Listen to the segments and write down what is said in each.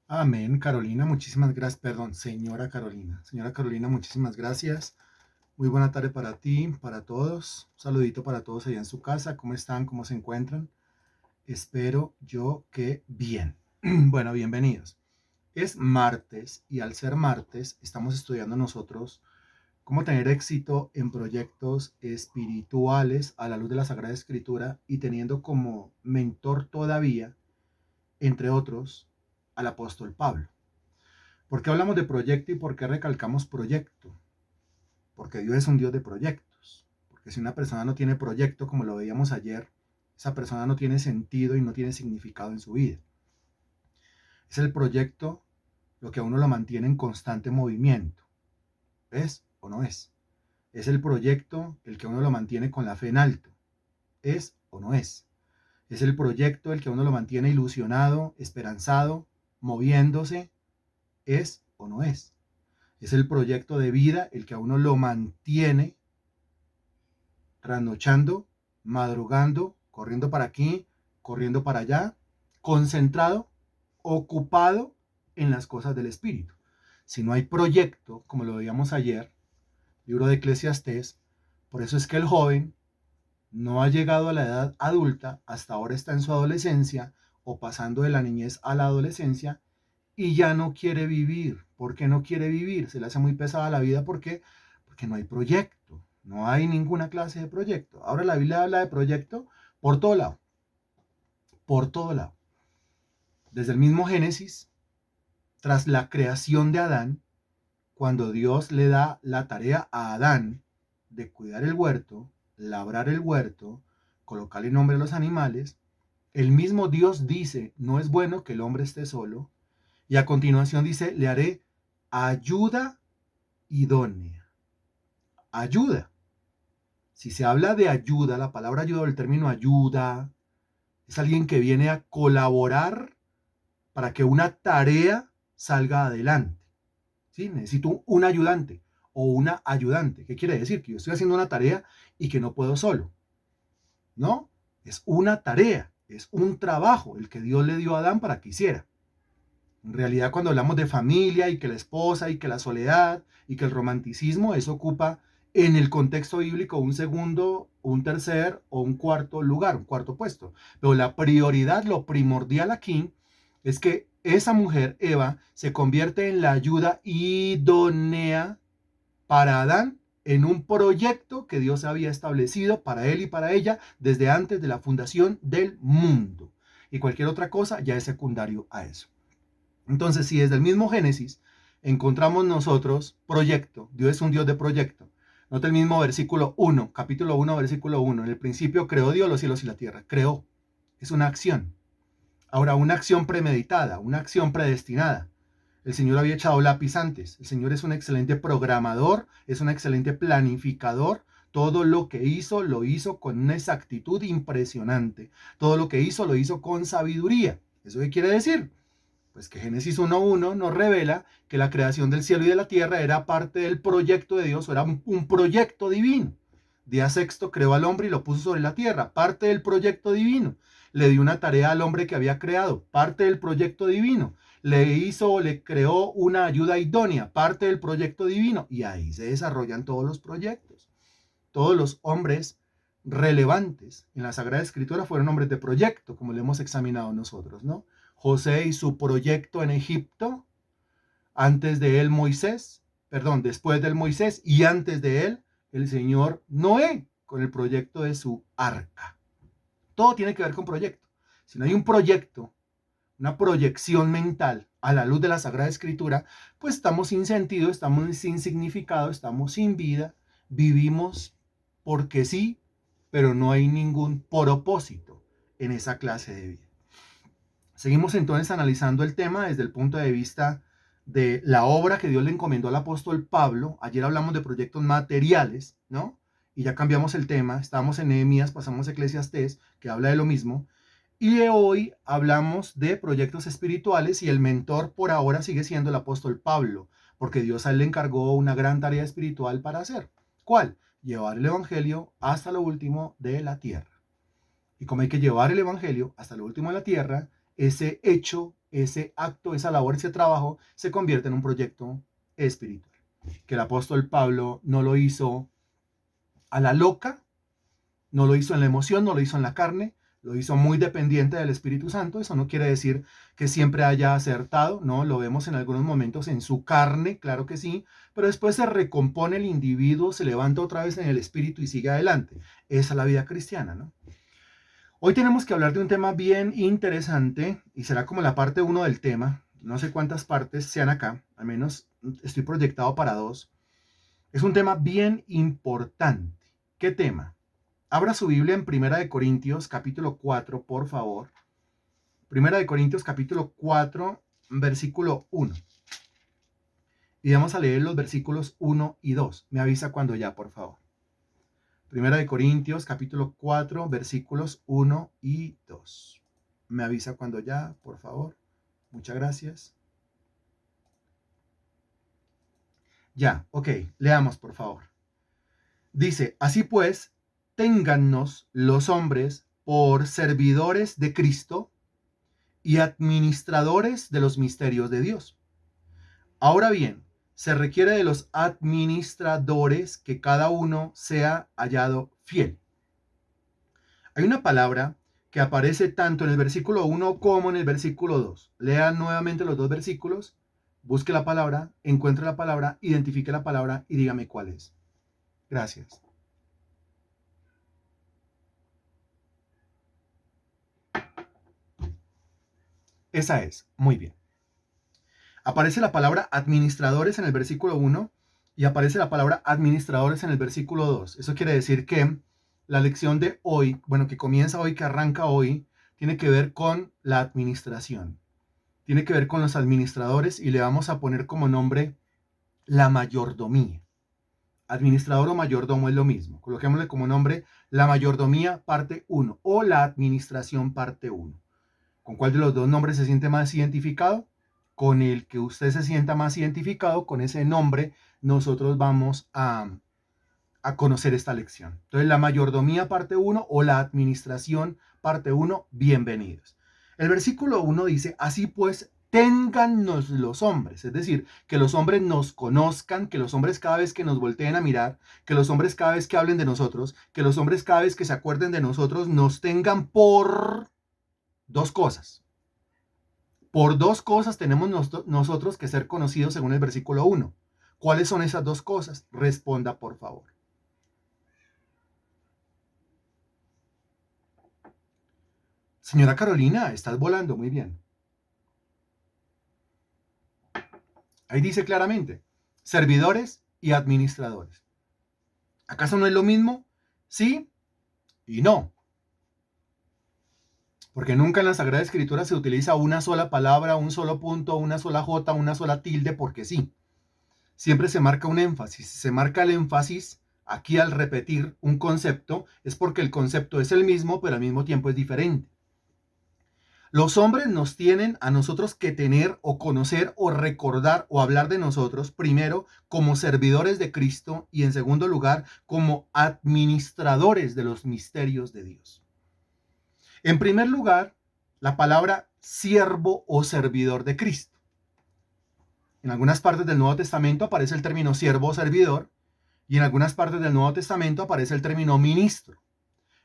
Amén, Carolina, muchísimas gracias. Perdón, señora Carolina. Señora Carolina, muchísimas gracias. Muy buena tarde para ti, para todos. Un saludito para todos allá en su casa. ¿Cómo están? ¿Cómo se encuentran? Espero yo que bien. Bueno, bienvenidos. Es martes y al ser martes estamos estudiando nosotros cómo tener éxito en proyectos espirituales a la luz de la Sagrada Escritura y teniendo como mentor todavía, entre otros, al apóstol Pablo. ¿Por qué hablamos de proyecto y por qué recalcamos proyecto? Porque Dios es un Dios de proyectos. Porque si una persona no tiene proyecto, como lo veíamos ayer, esa persona no tiene sentido y no tiene significado en su vida. Es el proyecto lo que a uno lo mantiene en constante movimiento. ¿Es o no es? Es el proyecto el que a uno lo mantiene con la fe en alto. ¿Es o no es? Es el proyecto el que a uno lo mantiene ilusionado, esperanzado, moviéndose. ¿Es o no es? Es el proyecto de vida el que a uno lo mantiene trasnochando, madrugando, corriendo para aquí, corriendo para allá, concentrado, ocupado en las cosas del espíritu. Si no hay proyecto, como lo veíamos ayer, libro de Eclesiastés, por eso es que el joven no ha llegado a la edad adulta, hasta ahora está en su adolescencia o pasando de la niñez a la adolescencia y ya no quiere vivir. ¿Por qué no quiere vivir? Se le hace muy pesada la vida. ¿Por qué? Porque no hay proyecto. No hay ninguna clase de proyecto. Ahora la Biblia habla de proyecto por todo lado. Por todo lado. Desde el mismo Génesis, tras la creación de Adán, cuando Dios le da la tarea a Adán de cuidar el huerto, labrar el huerto, colocarle nombre a los animales, el mismo Dios dice, no es bueno que el hombre esté solo, y a continuación dice, le haré ayuda idónea. Ayuda. Si se habla de ayuda, la palabra ayuda o el término ayuda es alguien que viene a colaborar para que una tarea salga adelante. ¿Sí? Necesito un ayudante o una ayudante. ¿Qué quiere decir? Que yo estoy haciendo una tarea y que no puedo solo. ¿No? Es una tarea, es un trabajo el que Dios le dio a Adán para que hiciera. En realidad, cuando hablamos de familia y que la esposa y que la soledad y que el romanticismo, eso ocupa en el contexto bíblico un segundo, un tercer o un cuarto lugar, un cuarto puesto. Pero la prioridad, lo primordial aquí es que esa mujer, Eva, se convierte en la ayuda idónea para Adán en un proyecto que Dios había establecido para él y para ella desde antes de la fundación del mundo. Y cualquier otra cosa ya es secundario a eso. Entonces, si desde el mismo Génesis encontramos nosotros proyecto, Dios es un Dios de proyecto. Nota el mismo versículo 1, capítulo 1, versículo 1. En el principio creó Dios los cielos y la tierra. Creó. Es una acción. Ahora, una acción premeditada, una acción predestinada. El Señor había echado lápiz antes. El Señor es un excelente programador, es un excelente planificador. Todo lo que hizo, lo hizo con una exactitud impresionante. Todo lo que hizo, lo hizo con sabiduría. ¿Eso qué quiere decir? Pues que Génesis 1.1 nos revela que la creación del cielo y de la tierra era parte del proyecto de Dios, o era un proyecto divino. Día sexto creó al hombre y lo puso sobre la tierra, parte del proyecto divino. Le dio una tarea al hombre que había creado, parte del proyecto divino. Le hizo o le creó una ayuda idónea, parte del proyecto divino. Y ahí se desarrollan todos los proyectos. Todos los hombres relevantes en la Sagrada Escritura fueron hombres de proyecto, como lo hemos examinado nosotros, ¿no? José y su proyecto en Egipto, antes de él Moisés, perdón, después del Moisés y antes de él el señor Noé con el proyecto de su arca. Todo tiene que ver con proyecto. Si no hay un proyecto, una proyección mental a la luz de la Sagrada Escritura, pues estamos sin sentido, estamos sin significado, estamos sin vida, vivimos porque sí, pero no hay ningún propósito en esa clase de vida. Seguimos entonces analizando el tema desde el punto de vista de la obra que Dios le encomendó al apóstol Pablo. Ayer hablamos de proyectos materiales, ¿no? Y ya cambiamos el tema. Estábamos en Nehemías, pasamos a Eclesiastés, que habla de lo mismo. Y de hoy hablamos de proyectos espirituales y el mentor por ahora sigue siendo el apóstol Pablo, porque Dios a él le encargó una gran tarea espiritual para hacer. ¿Cuál? Llevar el evangelio hasta lo último de la tierra. Y como hay que llevar el evangelio hasta lo último de la tierra, ese hecho ese acto, esa labor, ese trabajo se convierte en un proyecto espiritual. Que el apóstol Pablo no lo hizo a la loca, no lo hizo en la emoción, no lo hizo en la carne, lo hizo muy dependiente del Espíritu Santo. Eso no quiere decir que siempre haya acertado, ¿no? Lo vemos en algunos momentos en su carne, claro que sí, pero después se recompone el individuo, se levanta otra vez en el Espíritu y sigue adelante. Esa es la vida cristiana, ¿no? Hoy tenemos que hablar de un tema bien interesante y será como la parte uno del tema. No sé cuántas partes sean acá, al menos estoy proyectado para dos. Es un tema bien importante. ¿Qué tema? Abra su Biblia en Primera de Corintios, capítulo 4, por favor. Primera de Corintios, capítulo 4, versículo 1. Y vamos a leer los versículos 1 y 2. Me avisa cuando ya, por favor. Primera de Corintios, capítulo 4, versículos 1 y 2. Me avisa cuando ya, por favor. Muchas gracias. Ya, ok. Leamos, por favor. Dice, así pues, téngannos los hombres por servidores de Cristo y administradores de los misterios de Dios. Ahora bien, se requiere de los administradores que cada uno sea hallado fiel. Hay una palabra que aparece tanto en el versículo 1 como en el versículo 2. Lean nuevamente los dos versículos, busque la palabra, encuentre la palabra, identifique la palabra y dígame cuál es. Gracias. Esa es. Muy bien. Aparece la palabra administradores en el versículo 1 y aparece la palabra administradores en el versículo 2. Eso quiere decir que la lección de hoy, bueno, que comienza hoy, que arranca hoy, tiene que ver con la administración. Tiene que ver con los administradores y le vamos a poner como nombre la mayordomía. Administrador o mayordomo es lo mismo. Coloquémosle como nombre la mayordomía parte 1 o la administración parte 1. ¿Con cuál de los dos nombres se siente más identificado? Con el que usted se sienta más identificado, con ese nombre, nosotros vamos a conocer esta lección. Entonces, la mayordomía parte 1 o la administración parte 1, bienvenidos. El versículo 1 dice, así pues, téngannos los hombres, es decir, que los hombres nos conozcan, que los hombres cada vez que nos volteen a mirar, que los hombres cada vez que hablen de nosotros, que los hombres cada vez que se acuerden de nosotros, nos tengan por dos cosas. Por dos cosas tenemos nosotros que ser conocidos según el versículo 1. ¿Cuáles son esas dos cosas? Responda, por favor. Señora Carolina, estás volando muy bien. Ahí dice claramente, servidores y administradores. ¿Acaso no es lo mismo? Sí y no. Porque nunca en la Sagrada Escritura se utiliza una sola palabra, un solo punto, una sola jota, una sola tilde, porque sí. Siempre se marca un énfasis. Se marca el énfasis aquí al repetir un concepto, es porque el concepto es el mismo, pero al mismo tiempo es diferente. Los hombres nos tienen a nosotros que tener o conocer o recordar o hablar de nosotros, primero, como servidores de Cristo y en segundo lugar, como administradores de los misterios de Dios. En primer lugar, la palabra siervo o servidor de Cristo. En algunas partes del Nuevo Testamento aparece el término siervo o servidor y en algunas partes del Nuevo Testamento aparece el término ministro.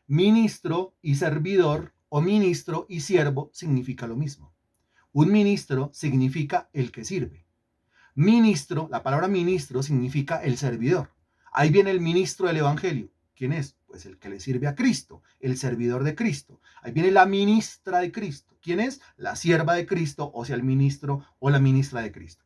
Ministro y servidor o ministro y siervo significa lo mismo. Un ministro significa el que sirve. Ministro, la palabra ministro significa el servidor. Ahí viene el ministro del Evangelio. ¿Quién es? Pues el que le sirve a Cristo, el servidor de Cristo. Ahí viene la ministra de Cristo. ¿Quién es? La sierva de Cristo, o sea, el ministro o la ministra de Cristo.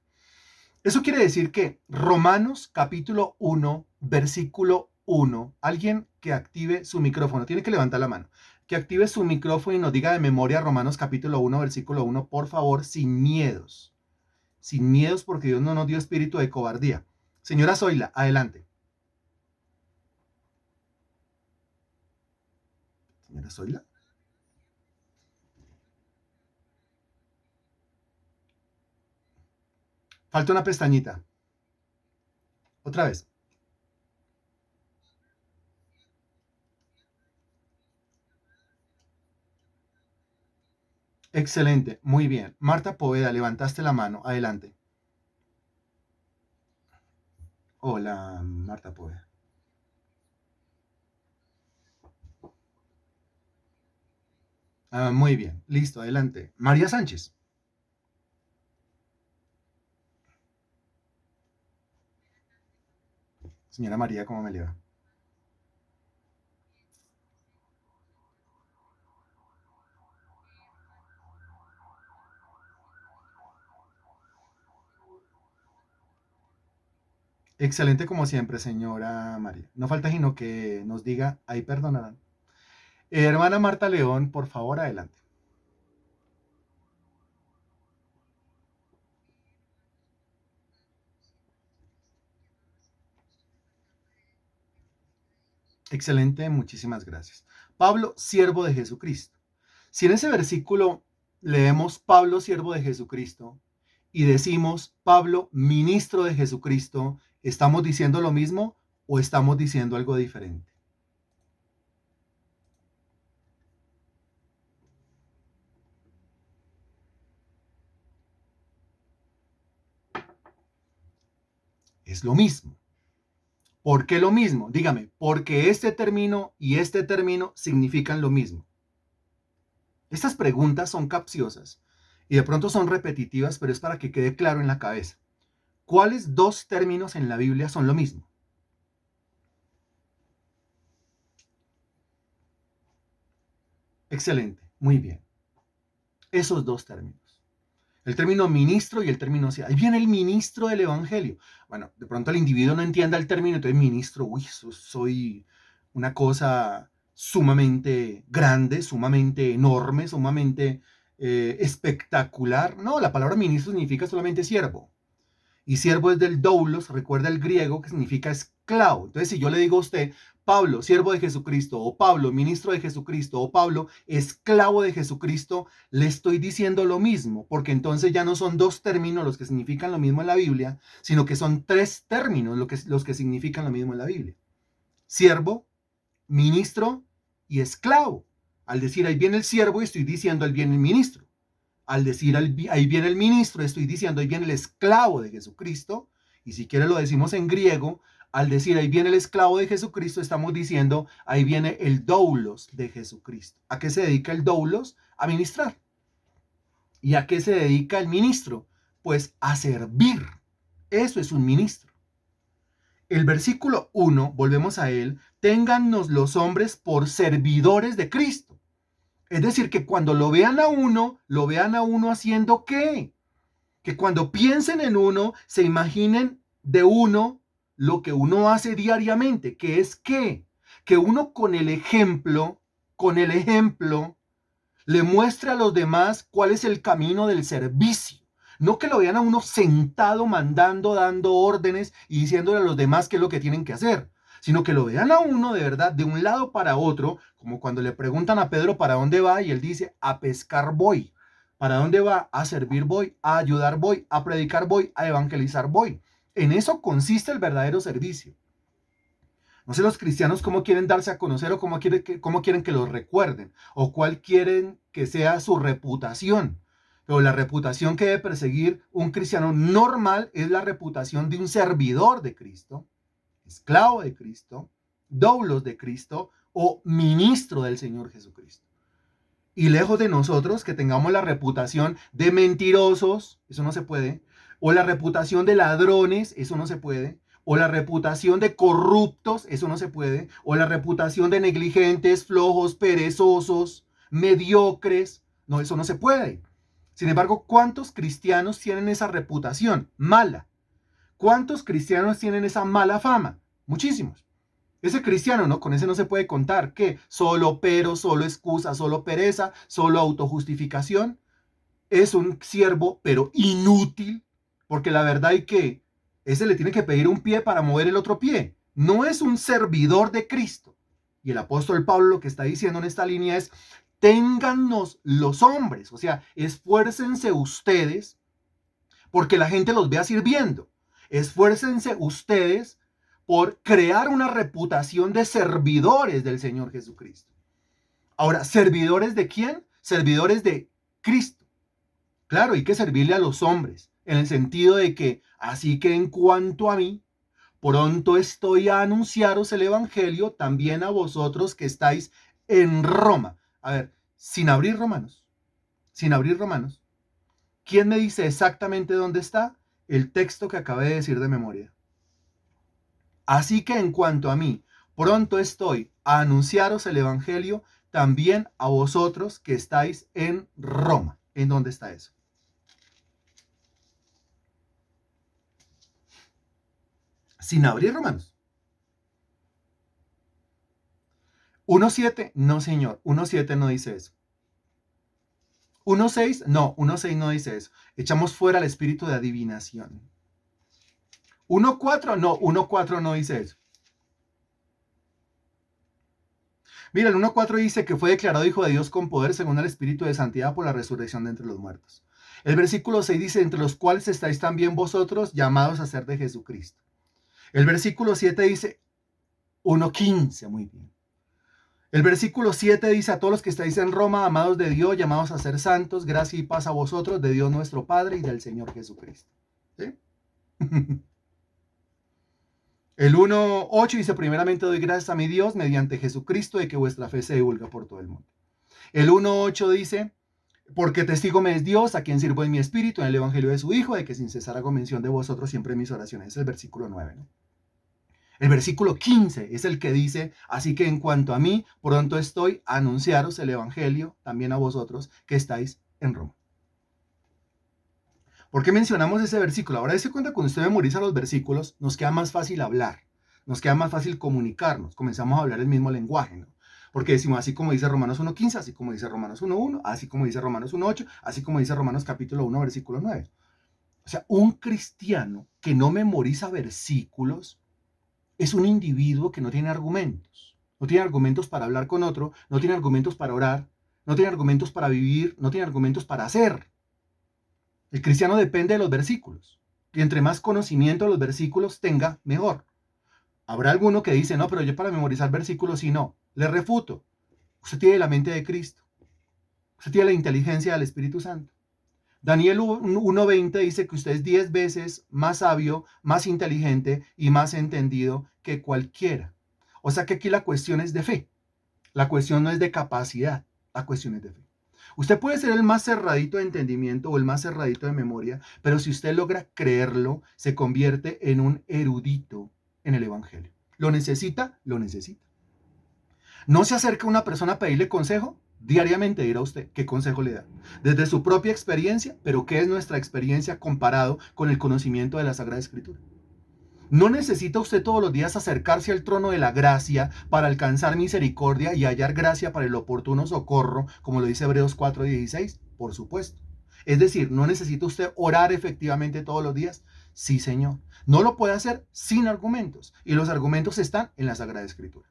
Eso quiere decir que Romanos capítulo 1, versículo 1, alguien que active su micrófono, tiene que levantar la mano, que active su micrófono y nos diga de memoria Romanos capítulo 1, versículo 1, por favor, sin miedos. Sin miedos porque Dios no nos dio espíritu de cobardía. Señora Zoila, adelante. Señora Zoila. Falta una pestañita. Otra vez. Excelente, muy bien. Marta Poveda, levantaste la mano. Adelante. Hola, Marta Poveda. Muy bien, listo, adelante. María Sánchez. Señora María, ¿cómo me le va? Excelente como siempre, señora María. No falta sino que nos diga, ahí perdonarán. Hermana Marta León, por favor, adelante. Excelente, muchísimas gracias. Pablo, siervo de Jesucristo. Si en ese versículo leemos Pablo, siervo de Jesucristo, y decimos Pablo, ministro de Jesucristo, ¿estamos diciendo lo mismo o estamos diciendo algo diferente? Es lo mismo. ¿Por qué lo mismo? Dígame, porque este término y este término significan lo mismo. Estas preguntas son capciosas y de pronto son repetitivas, pero es para que quede claro en la cabeza. ¿Cuáles dos términos en la Biblia son lo mismo? Excelente, muy bien. Esos dos términos. El término ministro y el término... Ahí viene el ministro del Evangelio. Bueno, de pronto el individuo no entienda el término, entonces ministro, uy, soy una cosa sumamente grande, sumamente enorme, sumamente espectacular. No, la palabra ministro significa solamente siervo. Y siervo es del doulos, recuerda el griego que significa esclavo. Entonces, si yo le digo a usted, Pablo, siervo de Jesucristo, o Pablo, ministro de Jesucristo, o Pablo, esclavo de Jesucristo, le estoy diciendo lo mismo, porque entonces ya no son dos términos los que significan lo mismo en la Biblia, sino que son tres términos los que significan lo mismo en la Biblia. Siervo, ministro y esclavo. Al decir ahí viene el siervo, estoy diciendo ahí viene el ministro. Al decir ahí viene el ministro, estoy diciendo ahí viene el esclavo de Jesucristo, y si quiere lo decimos en griego, al decir ahí viene el esclavo de Jesucristo, estamos diciendo ahí viene el doulos de Jesucristo. ¿A qué se dedica el doulos? A ministrar. ¿Y a qué se dedica el ministro? Pues a servir. Eso es un ministro. El versículo 1, volvemos a él, téngannos los hombres por servidores de Cristo. Es decir, que cuando lo vean a uno haciendo qué. Que cuando piensen en uno, se imaginen de uno lo que uno hace diariamente, que es qué. Que uno con el ejemplo, le muestre a los demás cuál es el camino del servicio. No que lo vean a uno sentado, mandando, dando órdenes y diciéndole a los demás qué es lo que tienen que hacer, sino que lo vean a uno de verdad de un lado para otro, como cuando le preguntan a Pedro para dónde va y él dice, a pescar voy. ¿Para dónde va? A servir voy, a ayudar voy, a predicar voy, a evangelizar voy. En eso consiste el verdadero servicio. No sé los cristianos cómo quieren darse a conocer o cómo quieren que los recuerden o cuál quieren que sea su reputación. Pero la reputación que debe perseguir un cristiano normal es la reputación de un servidor de Cristo, esclavo de Cristo, doulos de Cristo o ministro del Señor Jesucristo. Y lejos de nosotros que tengamos la reputación de mentirosos, eso no se puede, o la reputación de ladrones, eso no se puede, o la reputación de corruptos, eso no se puede, o la reputación de negligentes, flojos, perezosos, mediocres, no, eso no se puede. Sin embargo, ¿cuántos cristianos tienen esa reputación mala? ¿Cuántos cristianos tienen esa mala fama? Muchísimos. Ese cristiano, ¿no? Con ese no se puede contar. ¿Qué? Solo pero, solo excusa, solo pereza, solo autojustificación. Es un siervo, pero inútil, porque la verdad es que ese le tiene que pedir un pie para mover el otro pie. No es un servidor de Cristo. Y el apóstol Pablo lo que está diciendo en esta línea es, téngannos los hombres, o sea, esfuércense ustedes porque la gente los vea sirviendo. Esfuércense ustedes por crear una reputación de servidores del Señor Jesucristo. Ahora, ¿servidores de quién? Servidores de Cristo. Claro, hay que servirle a los hombres, en el sentido de que, así que en cuanto a mí, pronto estoy a anunciaros el Evangelio también a vosotros que estáis en Roma. A ver, sin abrir Romanos, ¿quién me dice exactamente dónde está el texto que acabé de decir de memoria? Así que en cuanto a mí, pronto estoy a anunciaros el Evangelio también a vosotros que estáis en Roma. ¿En dónde está eso? Sin abrir Romanos. 1.7, no señor, 1.7 no dice eso. 1.6, no, 1.6 no dice eso. Echamos fuera el espíritu de adivinación. 1.4, no, 1.4 no dice eso. Mira, el 1.4 dice que fue declarado hijo de Dios con poder según el espíritu de santidad por la resurrección de entre los muertos. El versículo 6 dice, entre los cuales estáis también vosotros llamados a ser de Jesucristo. El versículo 7 dice, 1.15, muy bien. El versículo 7 dice, a todos los que estáis en Roma, amados de Dios, llamados a ser santos, gracia y paz a vosotros, de Dios nuestro Padre y del Señor Jesucristo. ¿Sí? El 1.8 dice, primeramente doy gracias a mi Dios mediante Jesucristo de que vuestra fe se divulga por todo el mundo. El 1.8 dice, porque testigo me es Dios, a quien sirvo en mi espíritu, en el evangelio de su Hijo, de que sin cesar hago mención de vosotros siempre en mis oraciones. Es el versículo 9, ¿no? El versículo 15 es el que dice, así que en cuanto a mí, pronto estoy a anunciaros el evangelio también a vosotros que estáis en Roma. ¿Por qué mencionamos ese versículo? Ahora se cuenta, cuando usted memoriza los versículos, nos queda más fácil hablar, nos queda más fácil comunicarnos, comenzamos a hablar el mismo lenguaje, ¿no? Porque decimos así como dice Romanos 1.15, así como dice Romanos 1.1, así como dice Romanos 1.8, así como dice Romanos capítulo 1, versículo 9. O sea, un cristiano que no memoriza versículos es un individuo que no tiene argumentos. No tiene argumentos para hablar con otro, no tiene argumentos para orar, no tiene argumentos para vivir, no tiene argumentos para hacer. El cristiano depende de los versículos. Y entre más conocimiento de los versículos tenga, mejor. Habrá alguno que dice, no, pero yo para memorizar versículos sí, no. Le refuto. Usted tiene la mente de Cristo. Usted tiene la inteligencia del Espíritu Santo. Daniel 1.20 dice que usted es 10 veces más sabio, más inteligente y más entendido que cualquiera. O sea que aquí la cuestión es de fe. La cuestión no es de capacidad, la cuestión es de fe. Usted puede ser el más cerradito de entendimiento o el más cerradito de memoria, pero si usted logra creerlo, se convierte en un erudito en el Evangelio. ¿Lo necesita? Lo necesita. ¿No se acerca una persona a pedirle consejo? Diariamente dirá usted qué consejo le da. Desde su propia experiencia, pero ¿qué es nuestra experiencia comparado con el conocimiento de la Sagrada Escritura? No necesita usted todos los días acercarse al trono de la gracia para alcanzar misericordia y hallar gracia para el oportuno socorro, como lo dice Hebreos 4:16, por supuesto. Es decir, ¿no necesita usted orar efectivamente todos los días? Sí, Señor. No lo puede hacer sin argumentos, y los argumentos están en la Sagrada Escritura.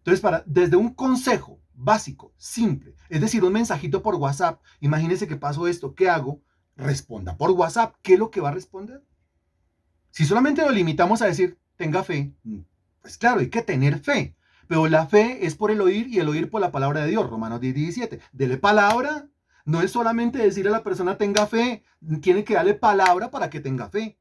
Entonces, desde un consejo básico, simple, es decir, un mensajito por WhatsApp, imagínese que pasó esto, ¿qué hago? Responda por WhatsApp. ¿Qué es lo que va a responder? Si solamente lo limitamos a decir, tenga fe, pues claro, hay que tener fe. Pero la fe es por el oír y el oír por la palabra de Dios. Romanos 10:17. Dele palabra. No es solamente decir a la persona tenga fe. Tiene que darle palabra para que tenga fe.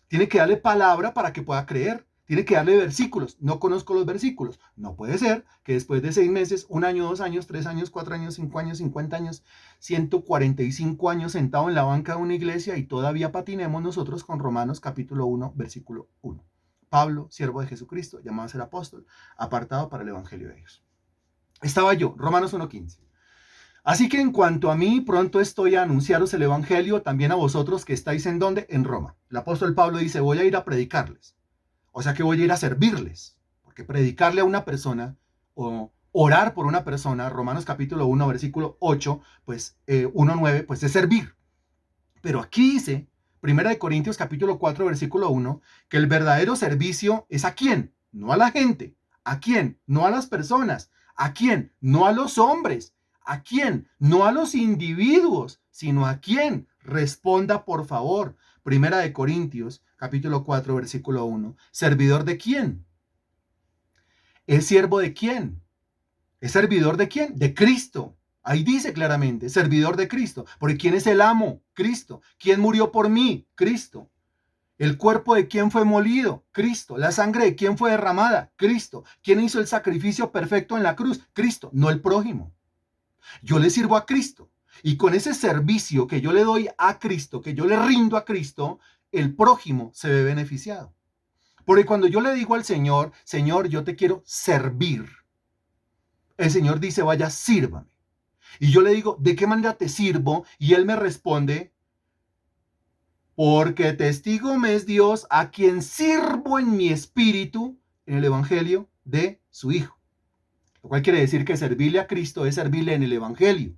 Tiene que darle palabra para que pueda creer. Tiene que darle versículos. No conozco los versículos. No puede ser que después de 6 meses, 1 año, 2 años, 3 años, 4 años, 5 años, 50 años, 145 años sentado en la banca de una iglesia y todavía patinemos nosotros con Romanos capítulo 1, versículo 1. Pablo, siervo de Jesucristo, llamado a ser apóstol, apartado para el evangelio de Dios. Estaba yo, Romanos 1:15. Así que en cuanto a mí, pronto estoy a anunciaros el evangelio también a vosotros que estáis en ¿dónde? En Roma. El apóstol Pablo dice, voy a ir a predicarles. O sea que voy a ir a servirles. Porque predicarle a una persona o orar por una persona, Romanos capítulo 1, versículo 8, pues 1:9, pues es servir. Pero aquí dice, 1 Corintios capítulo 4, versículo 1, que el verdadero servicio es ¿a quién? No a la gente. ¿A quién? No a las personas. ¿A quién? No a los hombres. ¿A quién? No a los individuos, sino a quién. Responda, por favor. 1 Corintios capítulo 4, versículo 1. ¿Servidor de quién? ¿Es siervo de quién? ¿Es servidor de quién? De Cristo. Ahí dice claramente, servidor de Cristo. Porque ¿quién es el amo? Cristo. ¿Quién murió por mí? Cristo. ¿El cuerpo de quién fue molido? Cristo. ¿La sangre de quién fue derramada? Cristo. ¿Quién hizo el sacrificio perfecto en la cruz? Cristo, no el prójimo. Yo le sirvo a Cristo. Y con ese servicio que yo le doy a Cristo, que yo le rindo a Cristo, el prójimo se ve beneficiado. Porque cuando yo le digo al Señor, Señor, yo te quiero servir, el Señor dice, vaya, sírvame. Y yo le digo, ¿de qué manera te sirvo? Y Él me responde, porque testigo me es Dios a quien sirvo en mi espíritu en el Evangelio de su Hijo. Lo cual quiere decir que servirle a Cristo es servirle en el Evangelio.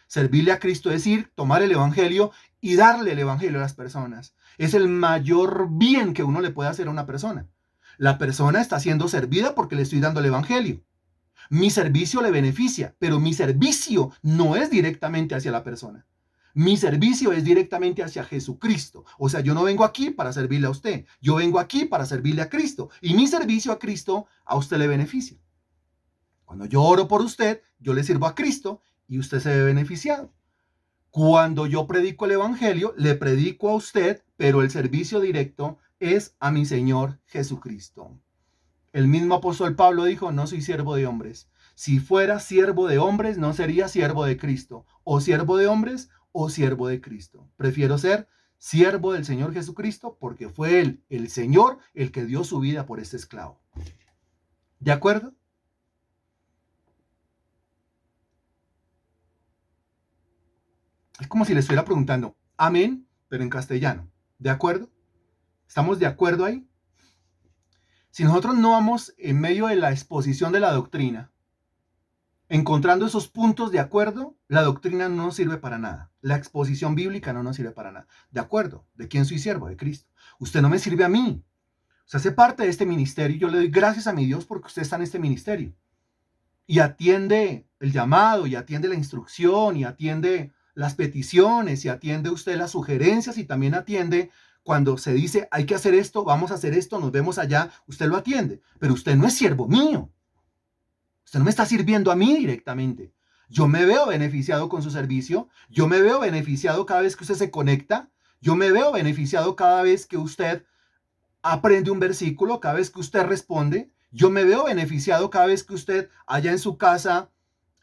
Servirle a Cristo es ir, tomar el Evangelio y darle el Evangelio a las personas. Es el mayor bien que uno le puede hacer a una persona. La persona está siendo servida porque le estoy dando el Evangelio. Mi servicio le beneficia, pero mi servicio no es directamente hacia la persona. Mi servicio es directamente hacia Jesucristo. O sea, yo no vengo aquí para servirle a usted. Yo vengo aquí para servirle a Cristo. Y mi servicio a Cristo a usted le beneficia. Cuando yo oro por usted, yo le sirvo a Cristo y usted se ve beneficiado. Cuando yo predico el Evangelio, le predico a usted, pero el servicio directo es a mi Señor Jesucristo. El mismo apóstol Pablo dijo, no soy siervo de hombres. Si fuera siervo de hombres, no sería siervo de Cristo. O siervo de hombres o siervo de Cristo. Prefiero ser siervo del Señor Jesucristo porque fue Él, el Señor, el que dio su vida por este esclavo. ¿De acuerdo? Es como si le estuviera preguntando, amén, pero en castellano. ¿De acuerdo? ¿Estamos de acuerdo ahí? Si nosotros no vamos en medio de la exposición de la doctrina, encontrando esos puntos de acuerdo, la doctrina no nos sirve para nada. La exposición bíblica no nos sirve para nada. ¿De acuerdo? ¿De quién soy siervo? De Cristo. Usted no me sirve a mí. Usted hace parte de este ministerio y yo le doy gracias a mi Dios porque usted está en este ministerio. Y atiende el llamado, y atiende la instrucción, y atiende las peticiones, y atiende usted las sugerencias, y también atiende cuando se dice, hay que hacer esto, vamos a hacer esto, nos vemos allá, usted lo atiende. Pero usted no es siervo mío. Usted no me está sirviendo a mí directamente. Yo me veo beneficiado con su servicio. Yo me veo beneficiado cada vez que usted se conecta. Yo me veo beneficiado cada vez que usted aprende un versículo, cada vez que usted responde. Yo me veo beneficiado cada vez que usted allá en su casa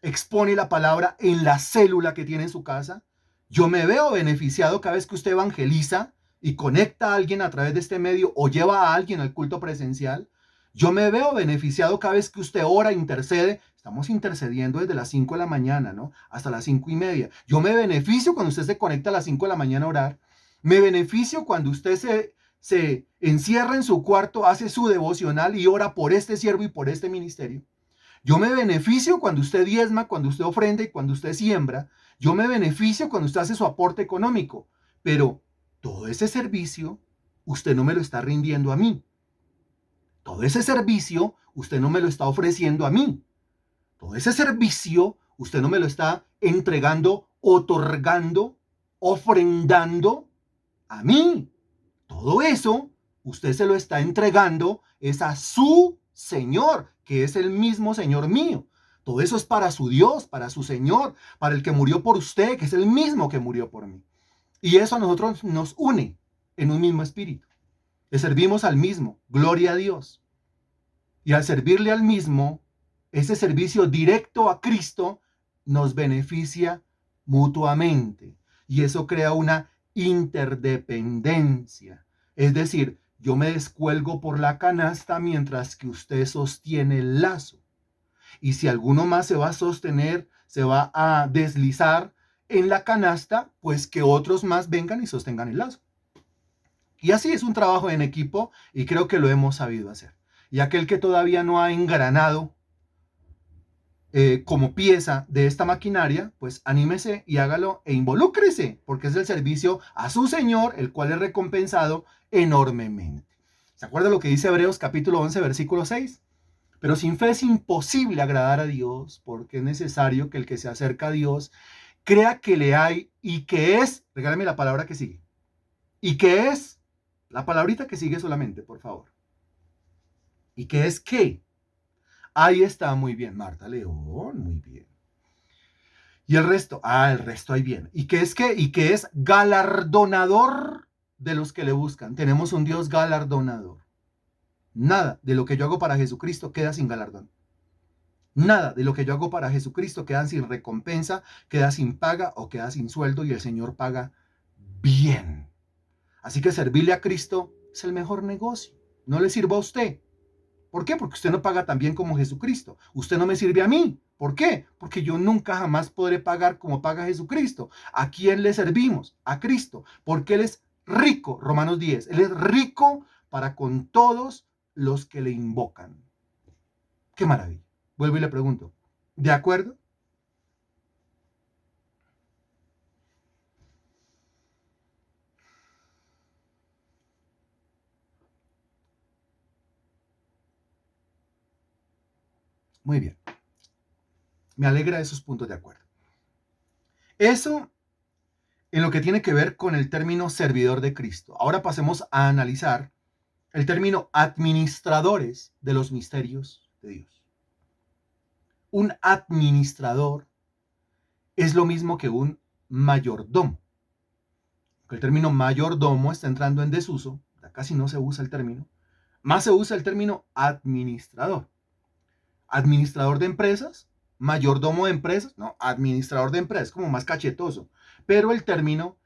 expone la palabra en la célula que tiene en su casa. Yo me veo beneficiado cada vez que usted evangeliza y conecta a alguien a través de este medio o lleva a alguien al culto presencial. Yo me veo beneficiado cada vez que usted ora, intercede. Estamos intercediendo desde las 5 de la mañana, ¿no? Hasta las 5:30. Yo me beneficio cuando usted se conecta a las 5 de la mañana a orar. Me beneficio cuando usted se encierra en su cuarto, hace su devocional y ora por este siervo y por este ministerio. Yo me beneficio cuando usted diezma, cuando usted ofrenda y cuando usted siembra. Yo me beneficio cuando usted hace su aporte económico. Pero todo ese servicio, usted no me lo está rindiendo a mí. Todo ese servicio, usted no me lo está ofreciendo a mí. Todo ese servicio, usted no me lo está entregando, otorgando, ofrendando a mí. Todo eso, usted se lo está entregando es a su Señor, que es el mismo Señor mío. Todo eso es para su Dios, para su Señor, para el que murió por usted, que es el mismo que murió por mí. Y eso a nosotros nos une en un mismo espíritu. Le servimos al mismo, gloria a Dios. Y al servirle al mismo, ese servicio directo a Cristo nos beneficia mutuamente. Y eso crea una interdependencia. Es decir, yo me descuelgo por la canasta mientras que usted sostiene el lazo. Y si alguno más se va a sostener, se va a deslizar en la canasta, pues que otros más vengan y sostengan el lazo. Y así es un trabajo en equipo y creo que lo hemos sabido hacer. Y aquel que todavía no ha engranado como pieza de esta maquinaria, pues anímese y hágalo e involúcrese, porque es el servicio a su Señor, el cual es recompensado enormemente. ¿Se acuerda lo que dice Hebreos capítulo 11, versículo 6? Pero sin fe es imposible agradar a Dios, porque es necesario que el que se acerca a Dios crea que le hay y que es, regálame la palabra que sigue, y que es, la palabrita que sigue solamente, por favor. ¿Y que es qué? Ahí está, muy bien, Marta León, muy bien. Y el resto, el resto ahí viene. ¿Y qué es qué? Y que es galardonador de los que le buscan. Tenemos un Dios galardonador. Nada de lo que yo hago para Jesucristo queda sin galardón. Nada de lo que yo hago para Jesucristo queda sin recompensa, queda sin paga o queda sin sueldo, y el Señor paga bien. Así que servirle a Cristo es el mejor negocio. No le sirva a usted. ¿Por qué? Porque usted no paga tan bien como Jesucristo. Usted no me sirve a mí. ¿Por qué? Porque yo nunca jamás podré pagar como paga Jesucristo. ¿A quién le servimos? A Cristo. Porque Él es rico, Romanos 10. Él es rico para con todos los que le invocan. ¡Qué maravilla! Vuelvo y le pregunto, ¿de acuerdo? Muy bien. Me alegra esos puntos de acuerdo. Eso en lo que tiene que ver con el término servidor de Cristo. Ahora pasemos a analizar el término administradores de los misterios de Dios. Un administrador es lo mismo que un mayordomo. El término mayordomo está entrando en desuso, ya casi no se usa el término, más se usa el término administrador. Administrador de empresas, mayordomo de empresas, no, administrador de empresas, como más cachetoso. Pero el término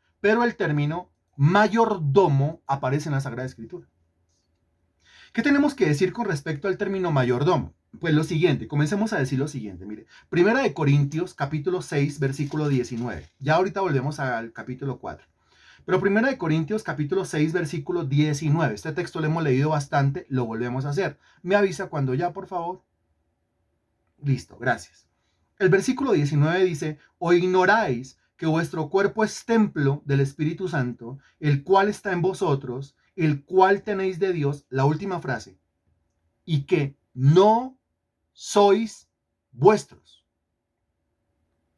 mayordomo aparece en la Sagrada Escritura. ¿Qué tenemos que decir con respecto al término mayordomo? Pues lo siguiente, comencemos a decir lo siguiente, mire, Primera de Corintios, capítulo 6, versículo 19. Ya ahorita volvemos al capítulo 4. Pero Primera de Corintios, capítulo 6, versículo 19. Este texto lo hemos leído bastante, lo volvemos a hacer. Me avisa cuando ya, por favor. Listo, gracias. El versículo 19 dice, ¿o ignoráis que vuestro cuerpo es templo del Espíritu Santo, el cual está en vosotros, el cual tenéis de Dios? La última frase. Y que no sois vuestros.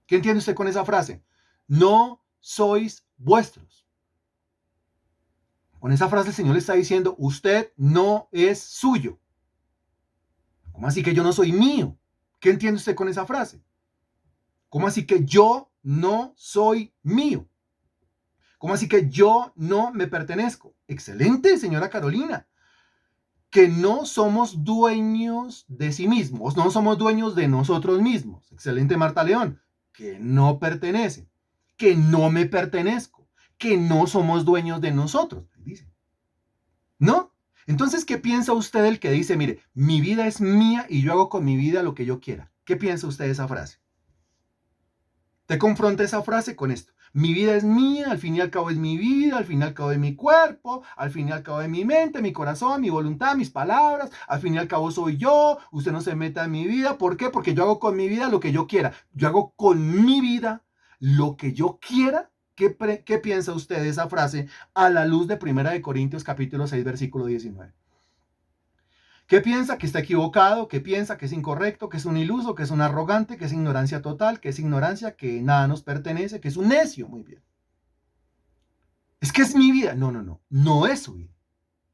¿Qué entiende usted con esa frase? No sois vuestros. Con esa frase el Señor le está diciendo, usted no es suyo. ¿Cómo así que yo no soy mío? ¿Qué entiende usted con esa frase? ¿Cómo así que yo no soy mío? ¿Cómo así que yo no me pertenezco? Excelente, señora Carolina. Que no somos dueños de sí mismos, no somos dueños de nosotros mismos. Excelente, Marta León. Que no pertenece, que no me pertenezco, que no somos dueños de nosotros, dice. ¿No? Entonces, ¿qué piensa usted del que dice, mire, mi vida es mía y yo hago con mi vida lo que yo quiera? ¿Qué piensa usted de esa frase? Te confronta esa frase con esto. Mi vida es mía, al fin y al cabo es mi vida, al fin y al cabo es mi cuerpo, al fin y al cabo es mi mente, mi corazón, mi voluntad, mis palabras, al fin y al cabo soy yo, usted no se meta en mi vida. ¿Por qué? Porque yo hago con mi vida lo que yo quiera. Yo hago con mi vida lo que yo quiera. ¿Qué piensa usted de esa frase a la luz de Primera de Corintios capítulo 6, versículo 19? ¿Qué piensa? Que está equivocado, que piensa que es incorrecto, que es un iluso, que es un arrogante, que es ignorancia total, que es ignorancia, que nada nos pertenece, que es un necio. Muy bien. Es que es mi vida. No, no, no. No es su vida.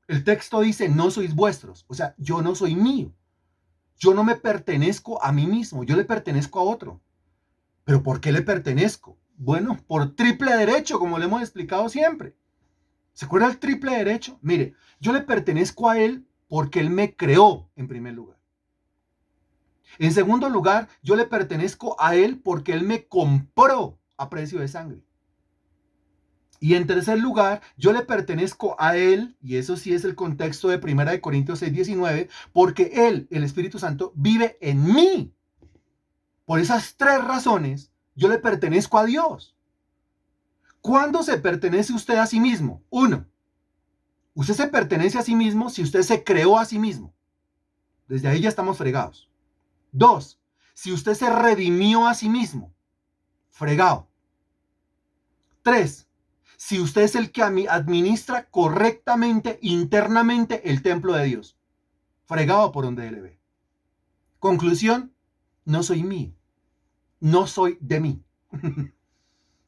El texto dice, no sois vuestros. O sea, yo no soy mío. Yo no me pertenezco a mí mismo. Yo le pertenezco a otro. ¿Pero por qué le pertenezco? Bueno, por triple derecho, como le hemos explicado siempre. ¿Se acuerda el triple derecho? Mire, yo le pertenezco a él porque él me creó en primer lugar. En segundo lugar, yo le pertenezco a él porque él me compró a precio de sangre. Y en tercer lugar, yo le pertenezco a él, y eso sí es el contexto de 1 Corintios 6:19, porque él, el Espíritu Santo, vive en mí. Por esas tres razones, yo le pertenezco a Dios. ¿Cuándo se pertenece usted a sí mismo? Uno, usted se pertenece a sí mismo si usted se creó a sí mismo. Desde ahí ya estamos fregados. Dos, si usted se redimió a sí mismo. Fregado. Tres, si usted es el que administra correctamente, internamente, el templo de Dios. Fregado por donde le ve. Conclusión, no soy mío. No soy de mí.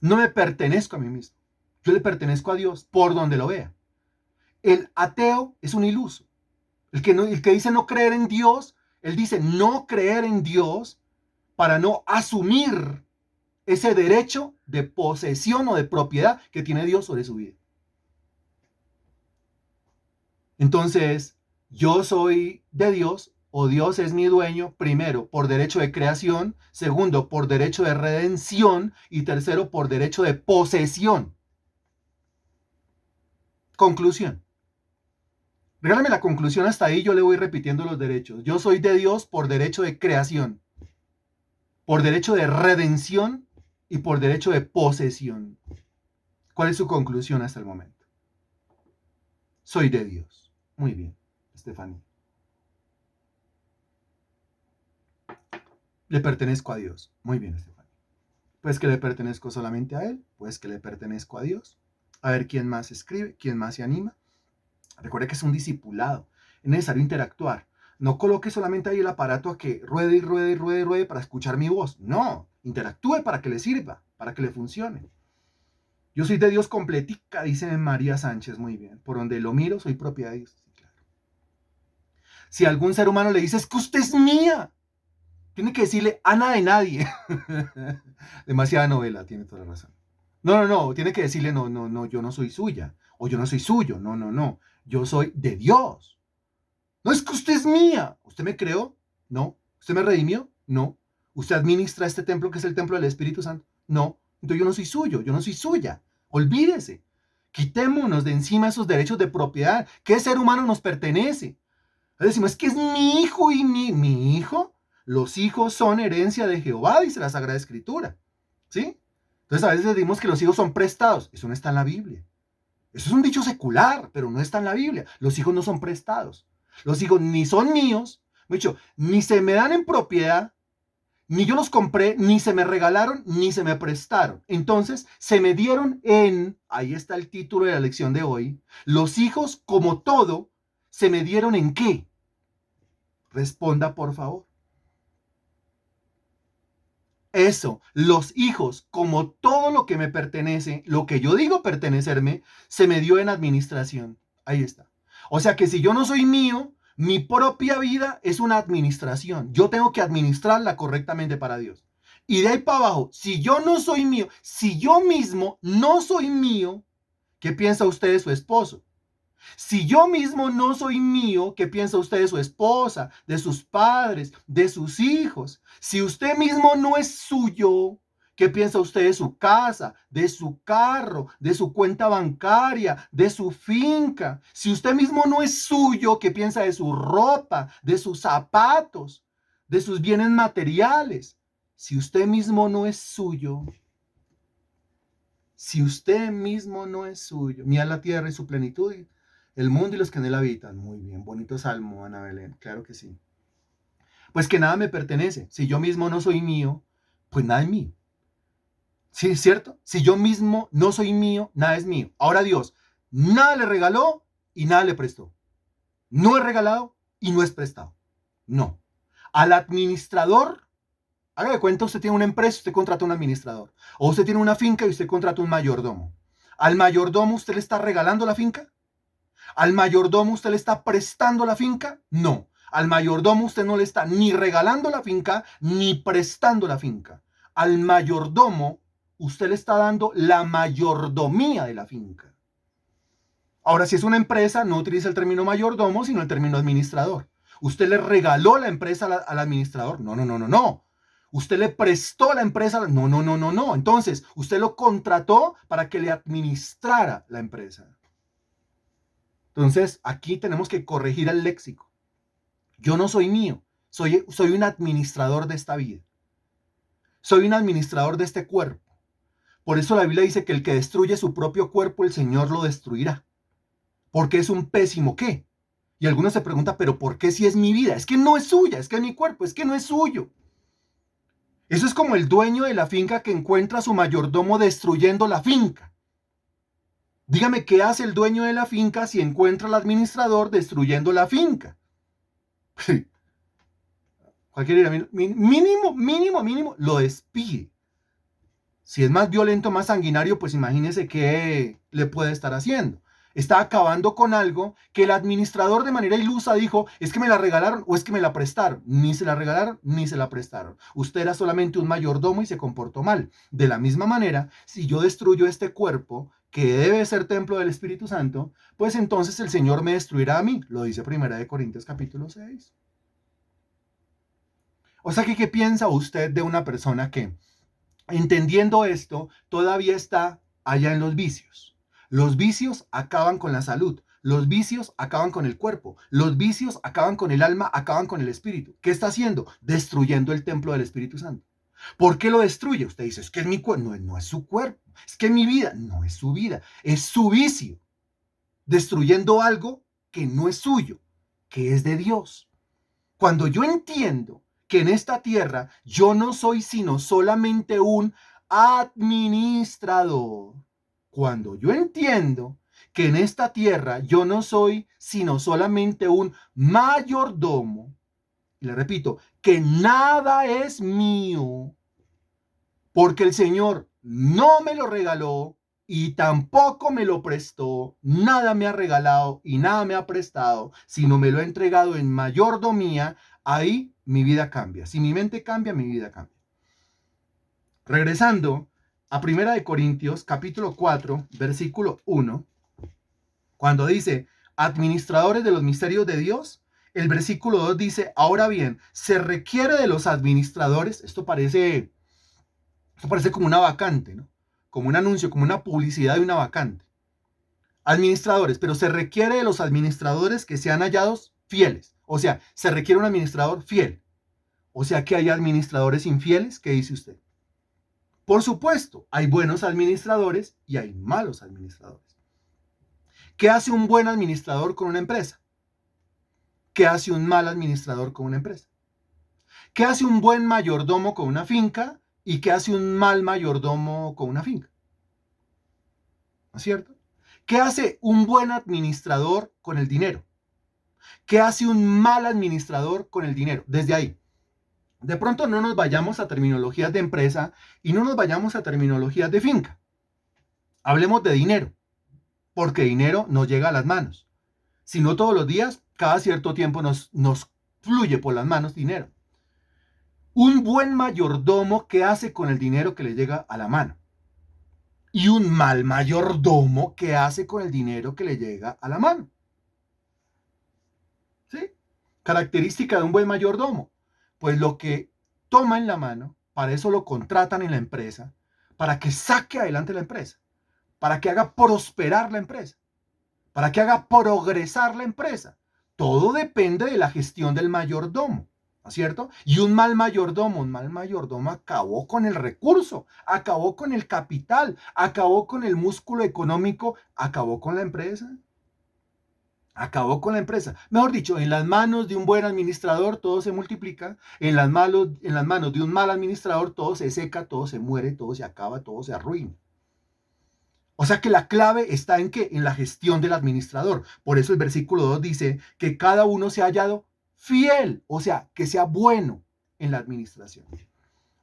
No me pertenezco a mí mismo. Yo le pertenezco a Dios por donde lo vea. El ateo es un iluso. El que dice no creer en Dios, él dice no creer en Dios para no asumir ese derecho de posesión o de propiedad que tiene Dios sobre su vida. Entonces, yo soy de Dios o Dios es mi dueño, primero, por derecho de creación, segundo, por derecho de redención y tercero, por derecho de posesión. Conclusión. Regálame la conclusión hasta ahí, yo le voy repitiendo los derechos. Yo soy de Dios por derecho de creación, por derecho de redención y por derecho de posesión. ¿Cuál es su conclusión hasta el momento? Soy de Dios. Muy bien, Estefanía. Le pertenezco a Dios. Muy bien, Estefanía. Pues que le pertenezco solamente a Él, pues que le pertenezco a Dios. A ver quién más escribe, quién más se anima. Recuerde que es un discipulado. Es necesario interactuar. No coloque solamente ahí el aparato a que ruede y ruede y ruede y ruede para escuchar mi voz. No, interactúe para que le sirva, para que le funcione. Yo soy de Dios completica, dice María Sánchez, muy bien. Por donde lo miro, soy propiedad de Dios. Sí, claro. Si algún ser humano le dice, es que usted es mía, tiene que decirle, Ana de nadie. Demasiada novela, tiene toda la razón. No, tiene que decirle, no, yo no soy suya. O yo no soy suyo, no. Yo soy de Dios. No, es que usted es mía. ¿Usted me creó? No. ¿Usted me redimió? No. ¿Usted administra este templo que es el templo del Espíritu Santo? No. Entonces yo no soy suyo, yo no soy suya. Olvídese. Quitémonos de encima esos derechos de propiedad. ¿Qué ser humano nos pertenece? Decimos, es que es mi hijo y mi hijo. Los hijos son herencia de Jehová, dice la Sagrada Escritura. ¿Sí? Entonces a veces decimos que los hijos son prestados. Eso no está en la Biblia. Eso es un dicho secular, pero no está en la Biblia. Los hijos no son prestados. Los hijos ni son míos, ni se me dan en propiedad, ni yo los compré, ni se me regalaron, ni se me prestaron. Entonces, se me dieron ahí está el título de la lección de hoy, los hijos, como todo, ¿se me dieron en qué? Responda, por favor. Eso, los hijos, como todo lo que me pertenece, lo que yo digo pertenecerme, se me dio en administración. Ahí está. O sea que si yo no soy mío, mi propia vida es una administración. Yo tengo que administrarla correctamente para Dios. Y de ahí para abajo, si yo no soy mío, si yo mismo no soy mío, ¿qué piensa usted de su esposo? Si yo mismo no soy mío, ¿qué piensa usted de su esposa, de sus padres, de sus hijos? Si usted mismo no es suyo, ¿qué piensa usted de su casa, de su carro, de su cuenta bancaria, de su finca? Si usted mismo no es suyo, ¿qué piensa de su ropa, de sus zapatos, de sus bienes materiales? Si usted mismo no es suyo, si usted mismo no es suyo, mira la tierra y su plenitud, el mundo y los que en él habitan. Muy bien, bonito salmo, Ana Belén, claro que sí. Pues que nada me pertenece. Si yo mismo no soy mío, pues nada es mío. ¿Sí es cierto? Si yo mismo no soy mío, nada es mío. Ahora Dios, nada le regaló y nada le prestó. No es regalado y no es prestado. No. Al administrador, haga de cuenta, usted tiene una empresa, usted contrata un administrador. O usted tiene una finca y usted contrata un mayordomo. ¿Al mayordomo usted le está regalando la finca? ¿Al mayordomo usted le está prestando la finca? No. Al mayordomo usted no le está ni regalando la finca ni prestando la finca. Al mayordomo usted le está dando la mayordomía de la finca. Ahora, si es una empresa, no utiliza el término mayordomo, sino el término administrador. ¿Usted le regaló la empresa al administrador? No. ¿Usted le prestó la empresa? No. Entonces, usted lo contrató para que le administrara la empresa. Entonces, aquí tenemos que corregir el léxico. Yo no soy mío, soy un administrador de esta vida. Soy un administrador de este cuerpo. Por eso la Biblia dice que el que destruye su propio cuerpo, el Señor lo destruirá. Porque es un pésimo ¿qué? Y algunos se preguntan, ¿pero por qué si es mi vida? Es que no es suya, es que es mi cuerpo, es que no es suyo. Eso es como el dueño de la finca que encuentra a su mayordomo destruyendo la finca. Dígame, ¿qué hace el dueño de la finca si encuentra al administrador destruyendo la finca? Cualquiera dirá, mínimo, lo despide. Si es más violento, más sanguinario, pues imagínese qué le puede estar haciendo. Está acabando con algo que el administrador de manera ilusa dijo, es que me la regalaron o es que me la prestaron. Ni se la regalaron ni se la prestaron. Usted era solamente un mayordomo y se comportó mal. De la misma manera, si yo destruyo este cuerpo, que debe ser templo del Espíritu Santo, pues entonces el Señor me destruirá a mí. Lo dice 1 Corintios capítulo 6. O sea que, ¿qué piensa usted de una persona que, entendiendo esto, todavía está allá en los vicios? Los vicios acaban con la salud. Los vicios acaban con el cuerpo. Los vicios acaban con el alma, acaban con el espíritu. ¿Qué está haciendo? Destruyendo el templo del Espíritu Santo. ¿Por qué lo destruye? Usted dice, es que es mi cuerpo. No, no es su cuerpo. Es que mi vida. No es su vida. Es su vicio. Destruyendo algo que no es suyo, que es de Dios. Cuando yo entiendo que en esta tierra yo no soy sino solamente un administrador, cuando yo entiendo que en esta tierra yo no soy sino solamente un mayordomo, y le repito, que nada es mío, porque el Señor no me lo regaló y tampoco me lo prestó, nada me ha regalado y nada me ha prestado, sino me lo ha entregado en mayordomía, ahí mi vida cambia. Si mi mente cambia, mi vida cambia. Regresando a 1 Corintios capítulo 4, versículo 1, cuando dice, administradores de los misterios de Dios, el versículo 2 dice, ahora bien, se requiere de los administradores, esto parece como una vacante, ¿no? Como un anuncio, como una publicidad de una vacante. Administradores, pero se requiere de los administradores que sean hallados fieles. O sea, se requiere un administrador fiel. O sea que hay administradores infieles, ¿qué dice usted? Por supuesto, hay buenos administradores y hay malos administradores. ¿Qué hace un buen administrador con una empresa? ¿Qué hace un mal administrador con una empresa? ¿Qué hace un buen mayordomo con una finca y qué hace un mal mayordomo con una finca? ¿No es cierto? ¿Qué hace un buen administrador con el dinero? ¿Qué hace un mal administrador con el dinero? Desde ahí. De pronto no nos vayamos a terminologías de empresa y no nos vayamos a terminologías de finca. Hablemos de dinero, porque dinero no llega a las manos. Si no todos los días, cada cierto tiempo nos fluye por las manos dinero. Un buen mayordomo, ¿qué hace con el dinero que le llega a la mano? Y un mal mayordomo, ¿qué hace con el dinero que le llega a la mano? ¿Sí? Característica de un buen mayordomo. Pues lo que toma en la mano, para eso lo contratan en la empresa, para que saque adelante la empresa, para que haga prosperar la empresa, para que haga progresar la empresa. Todo depende de la gestión del mayordomo, ¿no es cierto? Y un mal mayordomo acabó con el recurso, acabó con el capital, acabó con el músculo económico, acabó con la empresa. Acabó con la empresa. Mejor dicho, en las manos de un buen administrador todo se multiplica, en las manos de un mal administrador todo se seca, todo se muere, todo se acaba, todo se arruina. O sea que la clave está en qué? En la gestión del administrador. Por eso el versículo 2 dice que cada uno se ha hallado fiel, o sea, que sea bueno en la administración.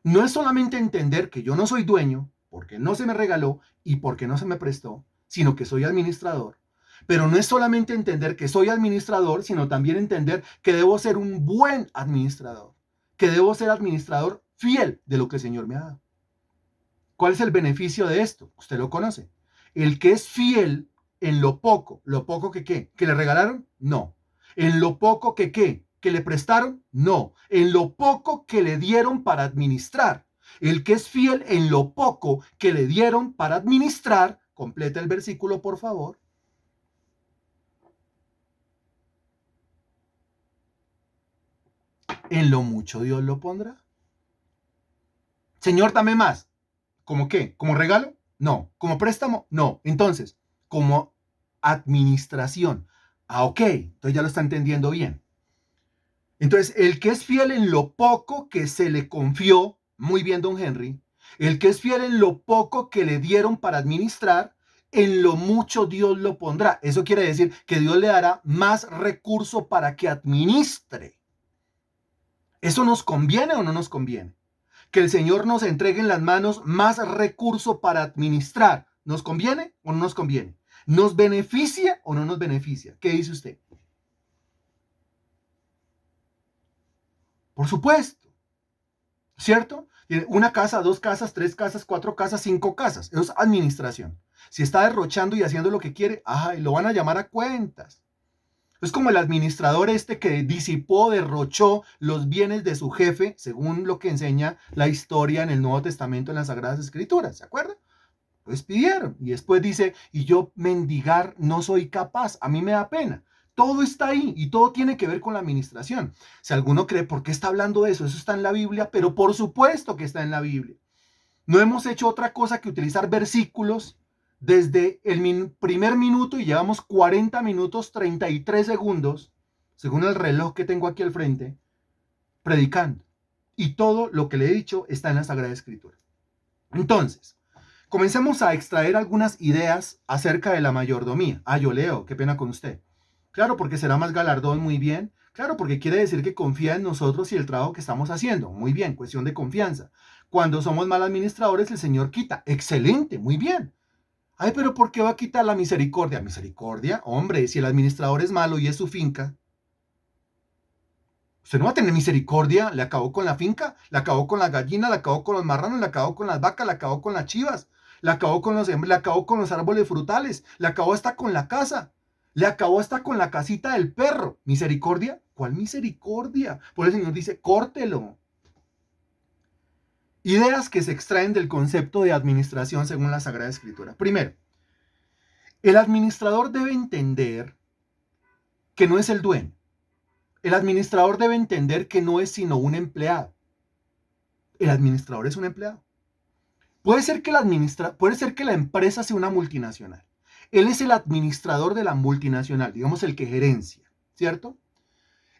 No es solamente entender que yo no soy dueño, porque no se me regaló y porque no se me prestó, sino que soy administrador. Pero no es solamente entender que soy administrador, sino también entender que debo ser un buen administrador, que debo ser administrador fiel de lo que el Señor me ha dado. ¿Cuál es el beneficio de esto? Usted lo conoce. El que es fiel en lo poco que qué, que le regalaron, no. En lo poco que qué, que le prestaron, no. En lo poco que le dieron para administrar. El que es fiel en lo poco que le dieron para administrar, completa el versículo por favor. En lo mucho Dios lo pondrá. Señor, dame más. ¿Cómo qué? ¿Como regalo? No. ¿Como préstamo? No. Entonces, como administración. Ah, ok. Entonces ya lo está entendiendo bien. Entonces, el que es fiel en lo poco que se le confió, muy bien, don Henry, el que es fiel en lo poco que le dieron para administrar, en lo mucho Dios lo pondrá. Eso quiere decir que Dios le dará más recurso para que administre. ¿Eso nos conviene o no nos conviene? Que el Señor nos entregue en las manos más recurso para administrar. ¿Nos conviene o no nos conviene? ¿Nos beneficia o no nos beneficia? ¿Qué dice usted? Por supuesto, ¿cierto? Tiene una casa, dos casas, tres casas, cuatro casas, cinco casas. Eso es administración. Si está derrochando y haciendo lo que quiere, lo van a llamar a cuentas. Es como el administrador este que disipó, derrochó los bienes de su jefe, según lo que enseña la historia en el Nuevo Testamento, en las Sagradas Escrituras, ¿se acuerdan? Pues pidieron. Y después dice, y yo mendigar no soy capaz, a mí me da pena. Todo está ahí y todo tiene que ver con la administración. Si alguno cree, ¿por qué está hablando de eso? Eso está en la Biblia, pero por supuesto que está en la Biblia. No hemos hecho otra cosa que utilizar versículos desde el primer minuto y llevamos 40 minutos 33 segundos, según el reloj que tengo aquí al frente, predicando. Y todo lo que le he dicho está en la Sagrada Escritura. Entonces, comencemos a extraer algunas ideas acerca de la mayordomía. Yo leo, qué pena con usted. Claro, porque será más galardón, muy bien. Claro, porque quiere decir que confía en nosotros y el trabajo que estamos haciendo. Muy bien, cuestión de confianza. Cuando somos mal administradores, el Señor quita. Excelente, muy bien. Pero ¿por qué va a quitar la misericordia? Misericordia, hombre, si el administrador es malo y es su finca, usted no va a tener misericordia. Le acabó con la finca, le acabó con la gallina, le acabó con los marranos, le acabó con las vacas, le acabó con las chivas, le acabó le acabó con los árboles frutales, le acabó hasta con la casa, le acabó hasta con la casita del perro. ¿Misericordia? ¿Cuál misericordia? Por eso el Señor dice, córtelo. Ideas que se extraen del concepto de administración según la Sagrada Escritura. Primero, el administrador debe entender que no es el dueño. El administrador debe entender que no es sino un empleado. El administrador es un empleado. Puede ser que la empresa sea una multinacional. Él es el administrador de la multinacional, digamos el que gerencia, ¿cierto?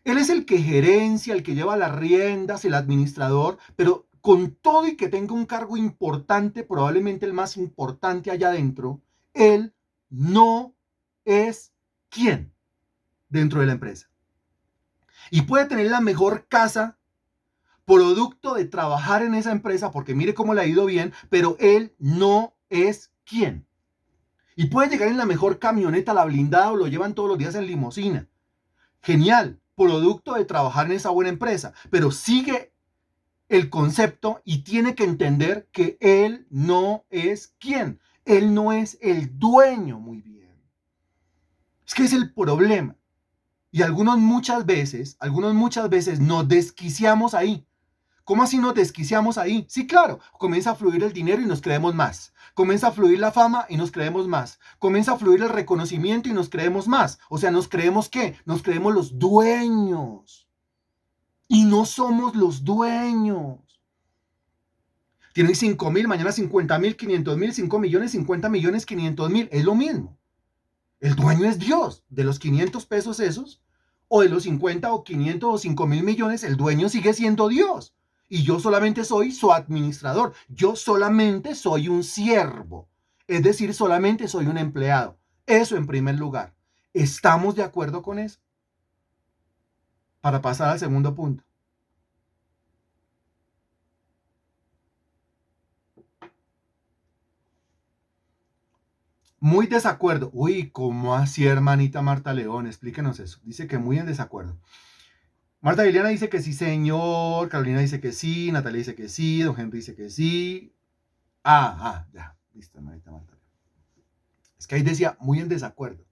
Él es el que gerencia, el que lleva las riendas, el administrador, pero con todo y que tenga un cargo importante, probablemente el más importante allá adentro, él no es quién dentro de la empresa. Y puede tener la mejor casa, producto de trabajar en esa empresa, porque mire cómo le ha ido bien, pero él no es quién. Y puede llegar en la mejor camioneta, la blindada, o lo llevan todos los días en limusina. Genial, producto de trabajar en esa buena empresa, pero sigue el concepto y tiene que entender que él no es quién. Él no es el dueño, muy bien. Es que es el problema. Y algunos muchas veces nos desquiciamos ahí. ¿Cómo así nos desquiciamos ahí? Sí, claro, comienza a fluir el dinero y nos creemos más. Comienza a fluir la fama y nos creemos más. Comienza a fluir el reconocimiento y nos creemos más. O sea, ¿nos creemos qué? Nos creemos los dueños. Y no somos los dueños. Tienen 5,000, mañana 50,000, 500,000, 5 millones, 50 millones, 500,000. Es lo mismo. El dueño es Dios. De los 500 pesos esos, o de los 50 o 500 o 5,000 millones, el dueño sigue siendo Dios. Y yo solamente soy su administrador. Yo solamente soy un siervo. Es decir, solamente soy un empleado. Eso en primer lugar. ¿Estamos de acuerdo con eso? Para pasar al segundo punto. Muy desacuerdo. Uy, ¿cómo así, hermanita Marta León? Explíquenos eso. Dice que muy en desacuerdo. Marta Liliana dice que sí, señor. Carolina dice que sí. Natalia dice que sí. Don Henry dice que sí. Ya. Listo, hermanita Marta. Es que ahí decía muy en desacuerdo.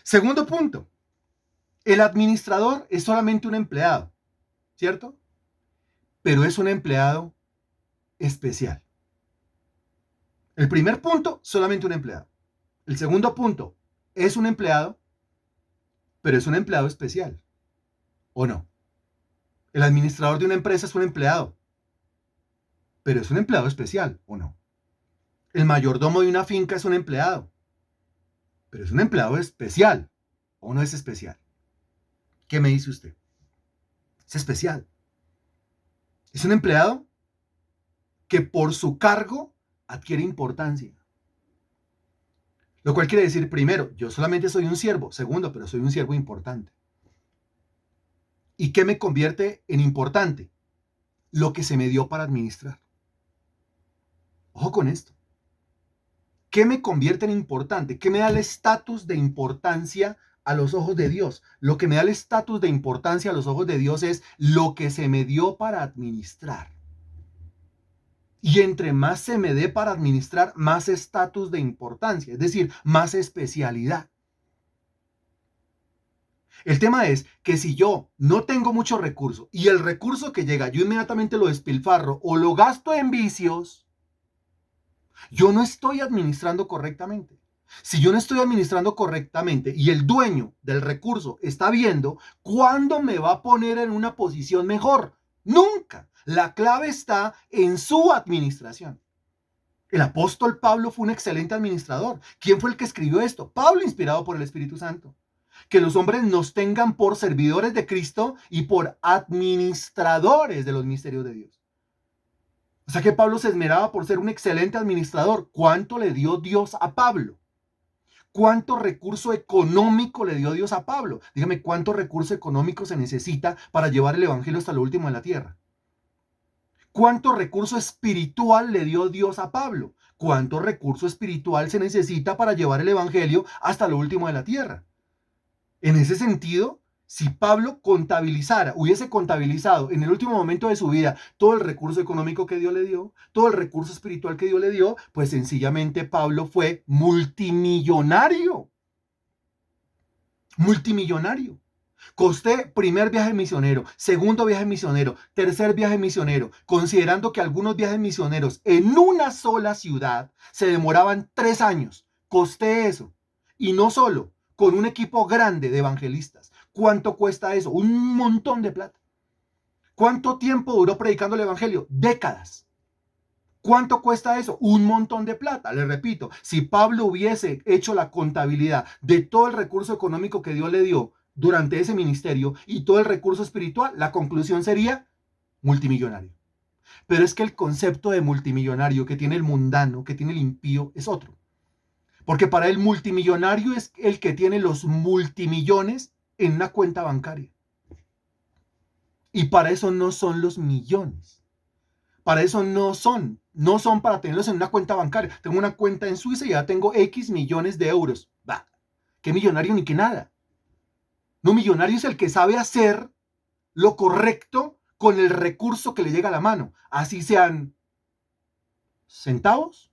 Segundo punto. El administrador es solamente un empleado, ¿cierto? Pero es un empleado especial. El primer punto, solamente un empleado. El segundo punto, es un empleado, pero es un empleado especial. ¿O no? El administrador de una empresa es un empleado, pero es un empleado especial, ¿o no? El mayordomo de una finca es un empleado, pero es un empleado especial, ¿o no es especial? ¿Qué me dice usted? Es especial. Es un empleado que por su cargo adquiere importancia. Lo cual quiere decir, primero, yo solamente soy un siervo. Segundo, pero soy un siervo importante. ¿Y qué me convierte en importante? Lo que se me dio para administrar. Ojo con esto. ¿Qué me convierte en importante? ¿Qué me da el estatus de importancia a los ojos de Dios? Lo que me da el estatus de importancia a los ojos de Dios es lo que se me dio para administrar. Y entre más se me dé para administrar, más estatus de importancia, es decir, más especialidad. El tema es que si yo no tengo mucho recurso y el recurso que llega yo inmediatamente lo despilfarro o lo gasto en vicios, yo no estoy administrando correctamente. Si yo no estoy administrando correctamente y el dueño del recurso está viendo, ¿cuándo me va a poner en una posición mejor? Nunca. La clave está en su administración. El apóstol Pablo fue un excelente administrador. ¿Quién fue el que escribió esto? Pablo, inspirado por el Espíritu Santo. Que los hombres nos tengan por servidores de Cristo y por administradores de los misterios de Dios. O sea que Pablo se esmeraba por ser un excelente administrador. ¿Cuánto le dio Dios a Pablo? ¿Cuánto recurso económico le dio Dios a Pablo? Dígame, ¿cuánto recurso económico se necesita para llevar el evangelio hasta lo último de la tierra? ¿Cuánto recurso espiritual le dio Dios a Pablo? ¿Cuánto recurso espiritual se necesita para llevar el evangelio hasta lo último de la tierra? En ese sentido, si Pablo hubiese contabilizado en el último momento de su vida todo el recurso económico que Dios le dio, todo el recurso espiritual que Dios le dio, pues sencillamente Pablo fue multimillonario. Multimillonario. Costé primer viaje misionero, segundo viaje misionero, tercer viaje misionero, considerando que algunos viajes misioneros en una sola ciudad se demoraban 3 años. Costé eso. Y no solo, con un equipo grande de evangelistas. ¿Cuánto cuesta eso? Un montón de plata. ¿Cuánto tiempo duró predicando el evangelio? Décadas. ¿Cuánto cuesta eso? Un montón de plata. Le repito, si Pablo hubiese hecho la contabilidad de todo el recurso económico que Dios le dio durante ese ministerio y todo el recurso espiritual, la conclusión sería multimillonario. Pero es que el concepto de multimillonario que tiene el mundano, que tiene el impío, es otro. Porque para él multimillonario es el que tiene los multimillones en una cuenta bancaria. Y para eso no son los millones. Para eso no son para tenerlos en una cuenta bancaria. Tengo una cuenta en Suiza y ya tengo X millones de euros. Bah, ¿qué millonario ni qué nada? No, millonario es el que sabe hacer lo correcto con el recurso que le llega a la mano. Así sean centavos,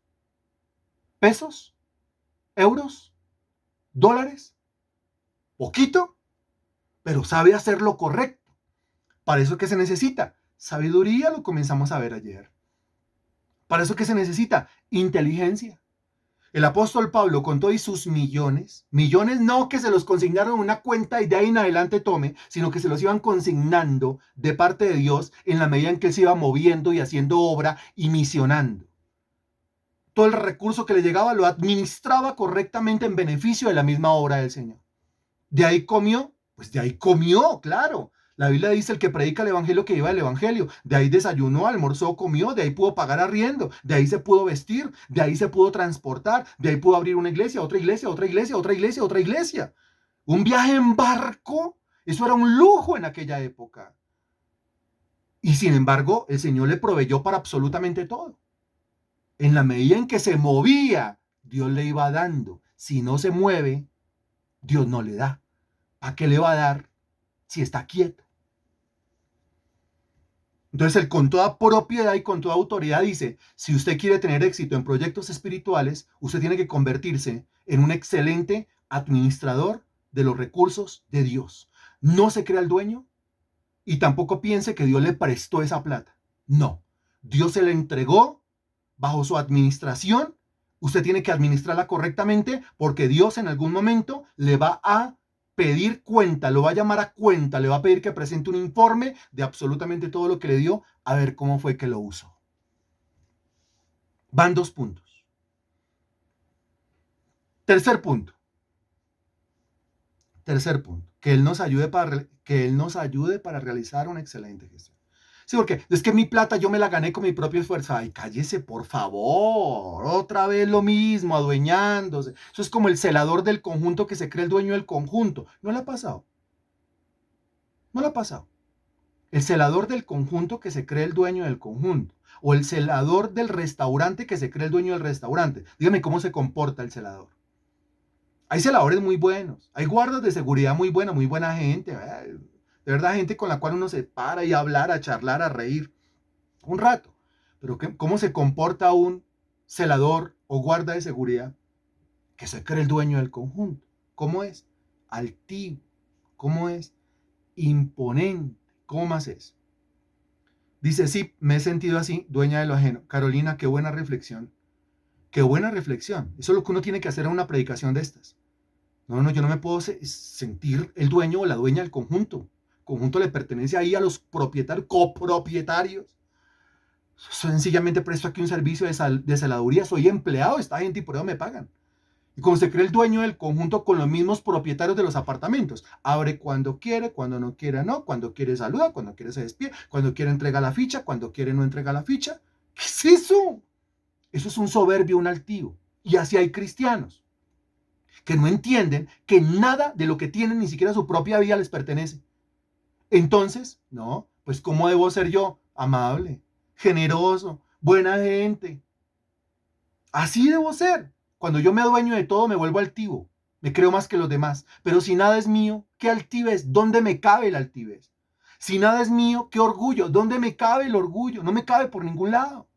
pesos, euros, dólares, poquito, pero sabe hacer lo correcto. ¿Para eso qué se necesita? Sabiduría, lo comenzamos a ver ayer. ¿Para eso qué se necesita? Inteligencia. El apóstol Pablo con todos sus millones no que se los consignaron en una cuenta y de ahí en adelante tome, sino que se los iban consignando de parte de Dios en la medida en que él se iba moviendo y haciendo obra y misionando. Todo el recurso que le llegaba lo administraba correctamente en beneficio de la misma obra del Señor. ¿De ahí comió? Pues de ahí comió, claro. La Biblia dice el que predica el evangelio que lleva el evangelio. De ahí desayunó, almorzó, comió, de ahí pudo pagar arriendo, de ahí se pudo vestir, de ahí se pudo transportar, de ahí pudo abrir una iglesia, otra iglesia, otra iglesia, otra iglesia, otra iglesia. Un viaje en barco, eso era un lujo en aquella época. Y sin embargo, el Señor le proveyó para absolutamente todo. En la medida en que se movía, Dios le iba dando. Si no se mueve, Dios no le da. ¿A qué le va a dar si está quieto? Entonces él con toda propiedad y con toda autoridad dice, si usted quiere tener éxito en proyectos espirituales, usted tiene que convertirse en un excelente administrador de los recursos de Dios. No se crea el dueño y tampoco piense que Dios le prestó esa plata. No, Dios se la entregó bajo su administración. Usted tiene que administrarla correctamente porque Dios en algún momento le va a pedir cuenta, lo va a llamar a cuenta, le va a pedir que presente un informe de absolutamente todo lo que le dio, a ver cómo fue que lo usó. Van 2 puntos. Tercer punto, que Él nos ayude para realizar una excelente gestión. Sí, porque es que mi plata yo me la gané con mi propio esfuerzo. Ay, cállese, por favor. Otra vez lo mismo, adueñándose. Eso es como el celador del conjunto que se cree el dueño del conjunto. ¿No le ha pasado? No le ha pasado. El celador del conjunto que se cree el dueño del conjunto. O el celador del restaurante que se cree el dueño del restaurante. Dígame cómo se comporta el celador. Hay celadores muy buenos, hay guardas de seguridad muy buena gente. De verdad, gente con la cual uno se para y a hablar, a charlar, a reír un rato. Pero ¿cómo se comporta un celador o guarda de seguridad que se cree el dueño del conjunto? ¿Cómo es? Altivo. ¿Cómo es? Imponente. ¿Cómo más es? Dice, sí, me he sentido así, dueña de lo ajeno. Carolina, qué buena reflexión. Qué buena reflexión. Eso es lo que uno tiene que hacer en una predicación de estas. No, yo no me puedo sentir el dueño o la dueña del conjunto. El conjunto le pertenece ahí a los propietarios, copropietarios. Sencillamente presto aquí un servicio de celaduría. Soy empleado de esta gente y por eso me pagan. Y como se cree el dueño del conjunto con los mismos propietarios de los apartamentos. Abre cuando quiere, cuando no quiere no, cuando quiere saluda, cuando quiere se despide, cuando quiere entrega la ficha, cuando quiere no entrega la ficha. ¿Qué es eso? Eso es un soberbio, un altivo. Y así hay cristianos que no entienden que nada de lo que tienen, ni siquiera su propia vida, les pertenece. Entonces, no, pues ¿cómo debo ser yo? Amable, generoso, buena gente. Así debo ser. Cuando yo me adueño de todo, me vuelvo altivo. Me creo más que los demás. Pero si nada es mío, ¿qué altivez? ¿Dónde me cabe la altivez? Si nada es mío, ¿qué orgullo? ¿Dónde me cabe el orgullo? No me cabe por ningún lado.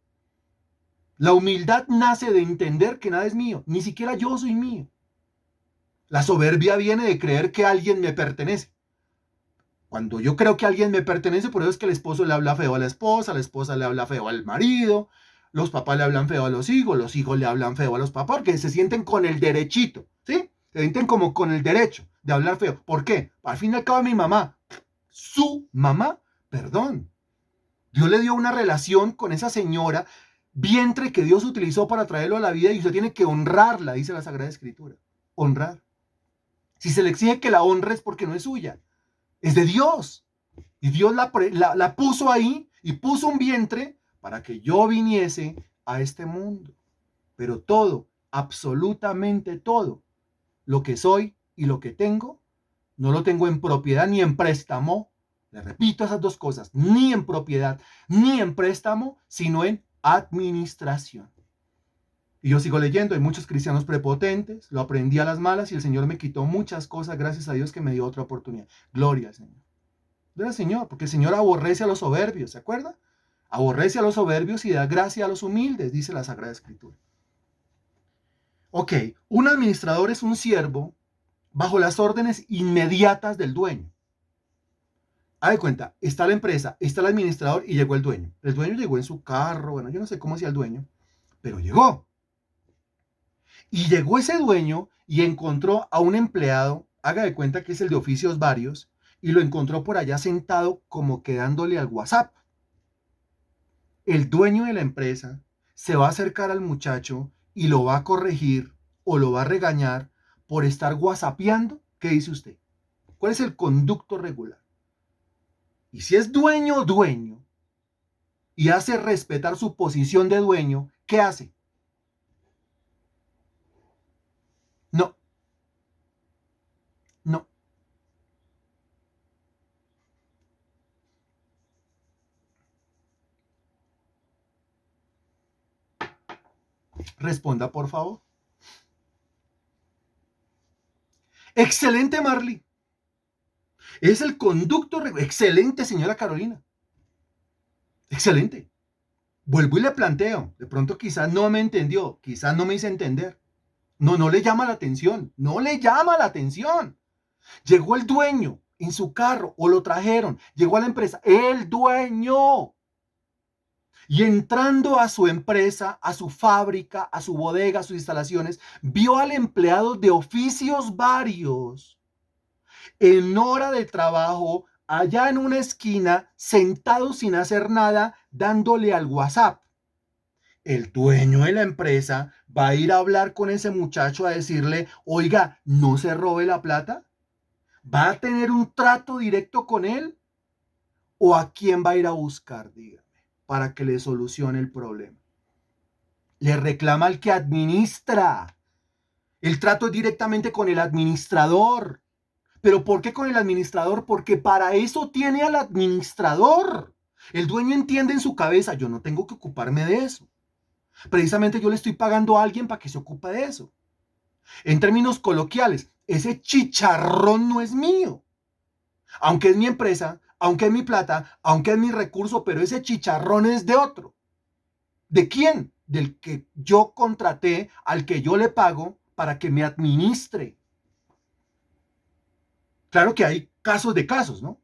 La humildad nace de entender que nada es mío. Ni siquiera yo soy mío. La soberbia viene de creer que alguien me pertenece. Cuando yo creo que alguien me pertenece, por eso es que el esposo le habla feo a la esposa le habla feo al marido, los papás le hablan feo a los hijos le hablan feo a los papás, porque se sienten con el derechito, ¿sí? Se sienten como con el derecho de hablar feo. ¿Por qué? Al fin y al cabo mi mamá, su mamá, perdón. Dios le dio una relación con esa señora, vientre que Dios utilizó para traerlo a la vida y usted tiene que honrarla, dice la Sagrada Escritura. Honrar. Si se le exige que la honre es porque no es suya, es de Dios. Y Dios la puso ahí y puso un vientre para que yo viniese a este mundo. Pero todo, absolutamente todo, lo que soy y lo que tengo, no lo tengo en propiedad ni en préstamo. Le repito esas dos cosas, ni en propiedad ni en préstamo, sino en administración. Y yo sigo leyendo, hay muchos cristianos prepotentes, lo aprendí a las malas y el Señor me quitó muchas cosas, gracias a Dios que me dio otra oportunidad. Gloria al Señor. Gloria al Señor, porque el Señor aborrece a los soberbios, ¿se acuerda? Aborrece a los soberbios y da gracia a los humildes, dice la Sagrada Escritura. Ok, un administrador es un siervo bajo las órdenes inmediatas del dueño. Haz de cuenta, está la empresa, está el administrador y llegó el dueño. El dueño llegó en su carro, bueno, yo no sé cómo hacía el dueño, pero llegó. Y llegó ese dueño y encontró a un empleado, haga de cuenta que es el de oficios varios, y lo encontró por allá sentado como quedándole al WhatsApp. El dueño de la empresa se va a acercar al muchacho y lo va a corregir o lo va a regañar por estar whatsappeando. ¿Qué dice usted? ¿Cuál es el conducto regular? Y si es dueño, dueño, y hace respetar su posición de dueño, ¿qué hace? No, no. Responda, por favor. Excelente, Marley. Es el conducto regular. Excelente, señora Carolina. Excelente. Vuelvo y le planteo. De pronto quizás no me entendió, quizás no me hice entender. No le llama la atención. No le llama la atención. Llegó el dueño en su carro o lo trajeron. Llegó a la empresa. El dueño. Y entrando a su empresa, a su fábrica, a su bodega, a sus instalaciones, vio al empleado de oficios varios en hora de trabajo, allá en una esquina, sentado sin hacer nada, dándole al WhatsApp. El dueño de la empresa va a ir a hablar con ese muchacho a decirle, oiga, no se robe la plata. ¿Va a tener un trato directo con él? ¿O a quién va a ir a buscar, dígame, para que le solucione el problema? Le reclama al que administra. El trato es directamente con el administrador. ¿Pero por qué con el administrador? Porque para eso tiene al administrador. El dueño entiende en su cabeza, yo no tengo que ocuparme de eso. Precisamente yo le estoy pagando a alguien para que se ocupe de eso. En términos coloquiales, ese chicharrón no es mío. Aunque es mi empresa, aunque es mi plata, aunque es mi recurso, pero ese chicharrón es de otro. ¿De quién? Del que yo contraté, al que yo le pago para que me administre. Claro que hay casos de casos, ¿no?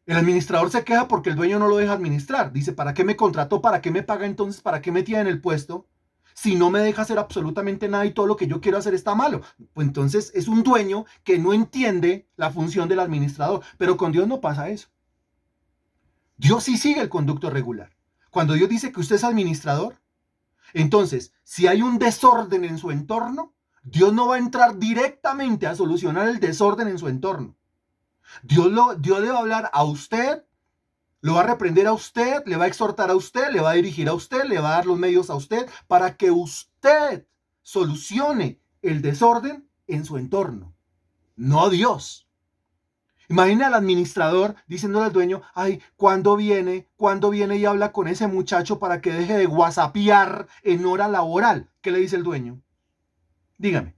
El administrador se queja porque el dueño no lo deja administrar. Dice, ¿para qué me contrató? ¿Para qué me paga entonces? ¿Para qué me tiene en el puesto? Si no me deja hacer absolutamente nada y todo lo que yo quiero hacer está malo. Pues entonces es un dueño que no entiende la función del administrador. Pero con Dios no pasa eso. Dios sí sigue el conducto regular. Cuando Dios dice que usted es administrador, entonces, si hay un desorden en su entorno, Dios no va a entrar directamente a solucionar el desorden en su entorno. Dios le va a hablar a usted, lo va a reprender a usted, le va a exhortar a usted, le va a dirigir a usted, le va a dar los medios a usted para que usted solucione el desorden en su entorno, no Dios. Imagina al administrador diciéndole al dueño, ay, ¿cuándo viene? ¿Cuándo viene y habla con ese muchacho para que deje de whatsappear en hora laboral? ¿Qué le dice el dueño? Dígame.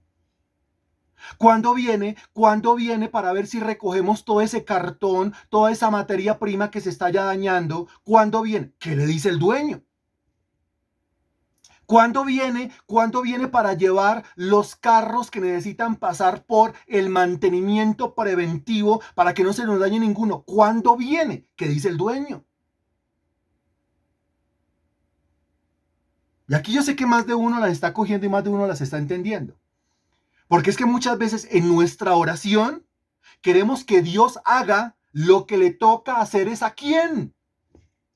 ¿Cuándo viene? ¿Cuándo viene para ver si recogemos todo ese cartón, toda esa materia prima que se está ya dañando? ¿Cuándo viene? ¿Qué le dice el dueño? ¿Cuándo viene? ¿Cuándo viene para llevar los carros que necesitan pasar por el mantenimiento preventivo para que no se nos dañe ninguno? ¿Cuándo viene? ¿Qué dice el dueño? Y aquí yo sé que más de uno las está cogiendo y más de uno las está entendiendo. Porque es que muchas veces en nuestra oración queremos que Dios haga lo que le toca hacer es a quién.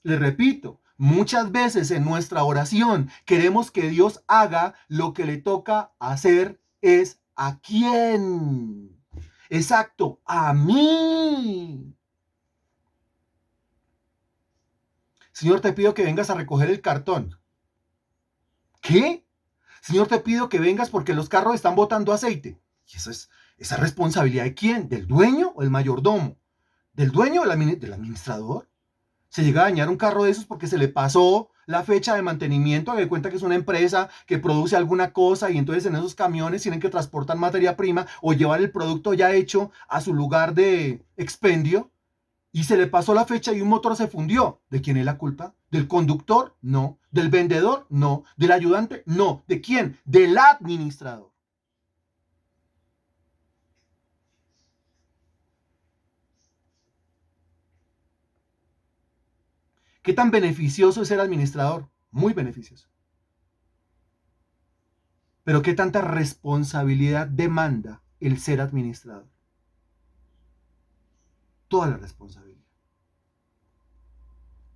Le repito, muchas veces en nuestra oración queremos que Dios haga lo que le toca hacer es a quién. Exacto, a mí. Señor, te pido que vengas a recoger el cartón. ¿Qué? Señor, te pido que vengas porque los carros están botando aceite. ¿Y esa responsabilidad de quién? ¿Del dueño o del mayordomo? ¿Del dueño o del administrador? Se llega a dañar un carro de esos porque se le pasó la fecha de mantenimiento, a que cuenta que es una empresa que produce alguna cosa y entonces en esos camiones tienen que transportar materia prima o llevar el producto ya hecho a su lugar de expendio y se le pasó la fecha y un motor se fundió. ¿De quién es la culpa? ¿Del conductor? No. ¿Del vendedor? No. ¿Del ayudante? No. ¿De quién? Del administrador. ¿Qué tan beneficioso es ser administrador? Muy beneficioso. Pero ¿qué tanta responsabilidad demanda el ser administrador? Toda la responsabilidad.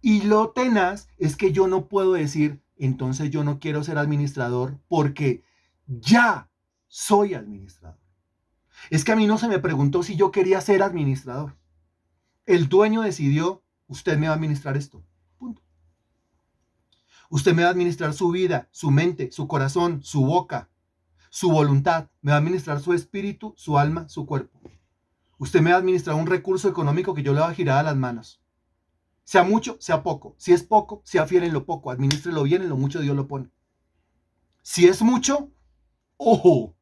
Y lo tenaz es que yo no puedo decir, entonces yo no quiero ser administrador porque ya soy administrador. Es que a mí no se me preguntó si yo quería ser administrador. El dueño decidió, usted me va a administrar esto. Punto. Usted me va a administrar su vida, su mente, su corazón, su boca, su voluntad. Me va a administrar su espíritu, su alma, su cuerpo. Usted me va a administrar un recurso económico que yo le voy a girar a las manos. Sea mucho, sea poco. Si es poco, sea fiel en lo poco. Administrelo bien, en lo mucho Dios lo pone. Si es mucho, ojo.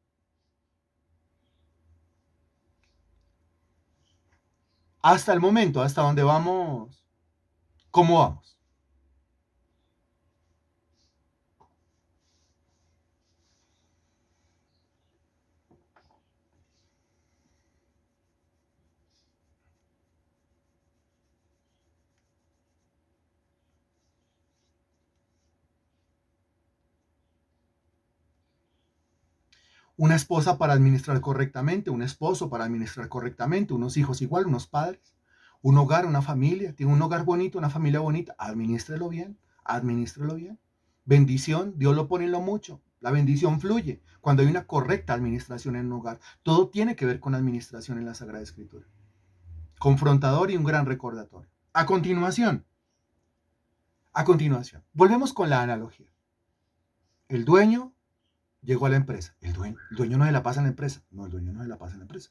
Hasta el momento, hasta donde vamos, ¿cómo vamos? Una esposa para administrar correctamente, un esposo para administrar correctamente, unos hijos igual, unos padres, un hogar, una familia, tiene un hogar bonito, una familia bonita, administrelo bien, administrelo bien. Bendición, Dios lo pone en lo mucho, la bendición fluye cuando hay una correcta administración en un hogar. Todo tiene que ver con administración en la Sagrada Escritura. Confrontador y un gran recordatorio. A continuación, volvemos con la analogía. El dueño llegó a la empresa. El dueño no se la pasa en la empresa. No, el dueño no se la pasa en la empresa.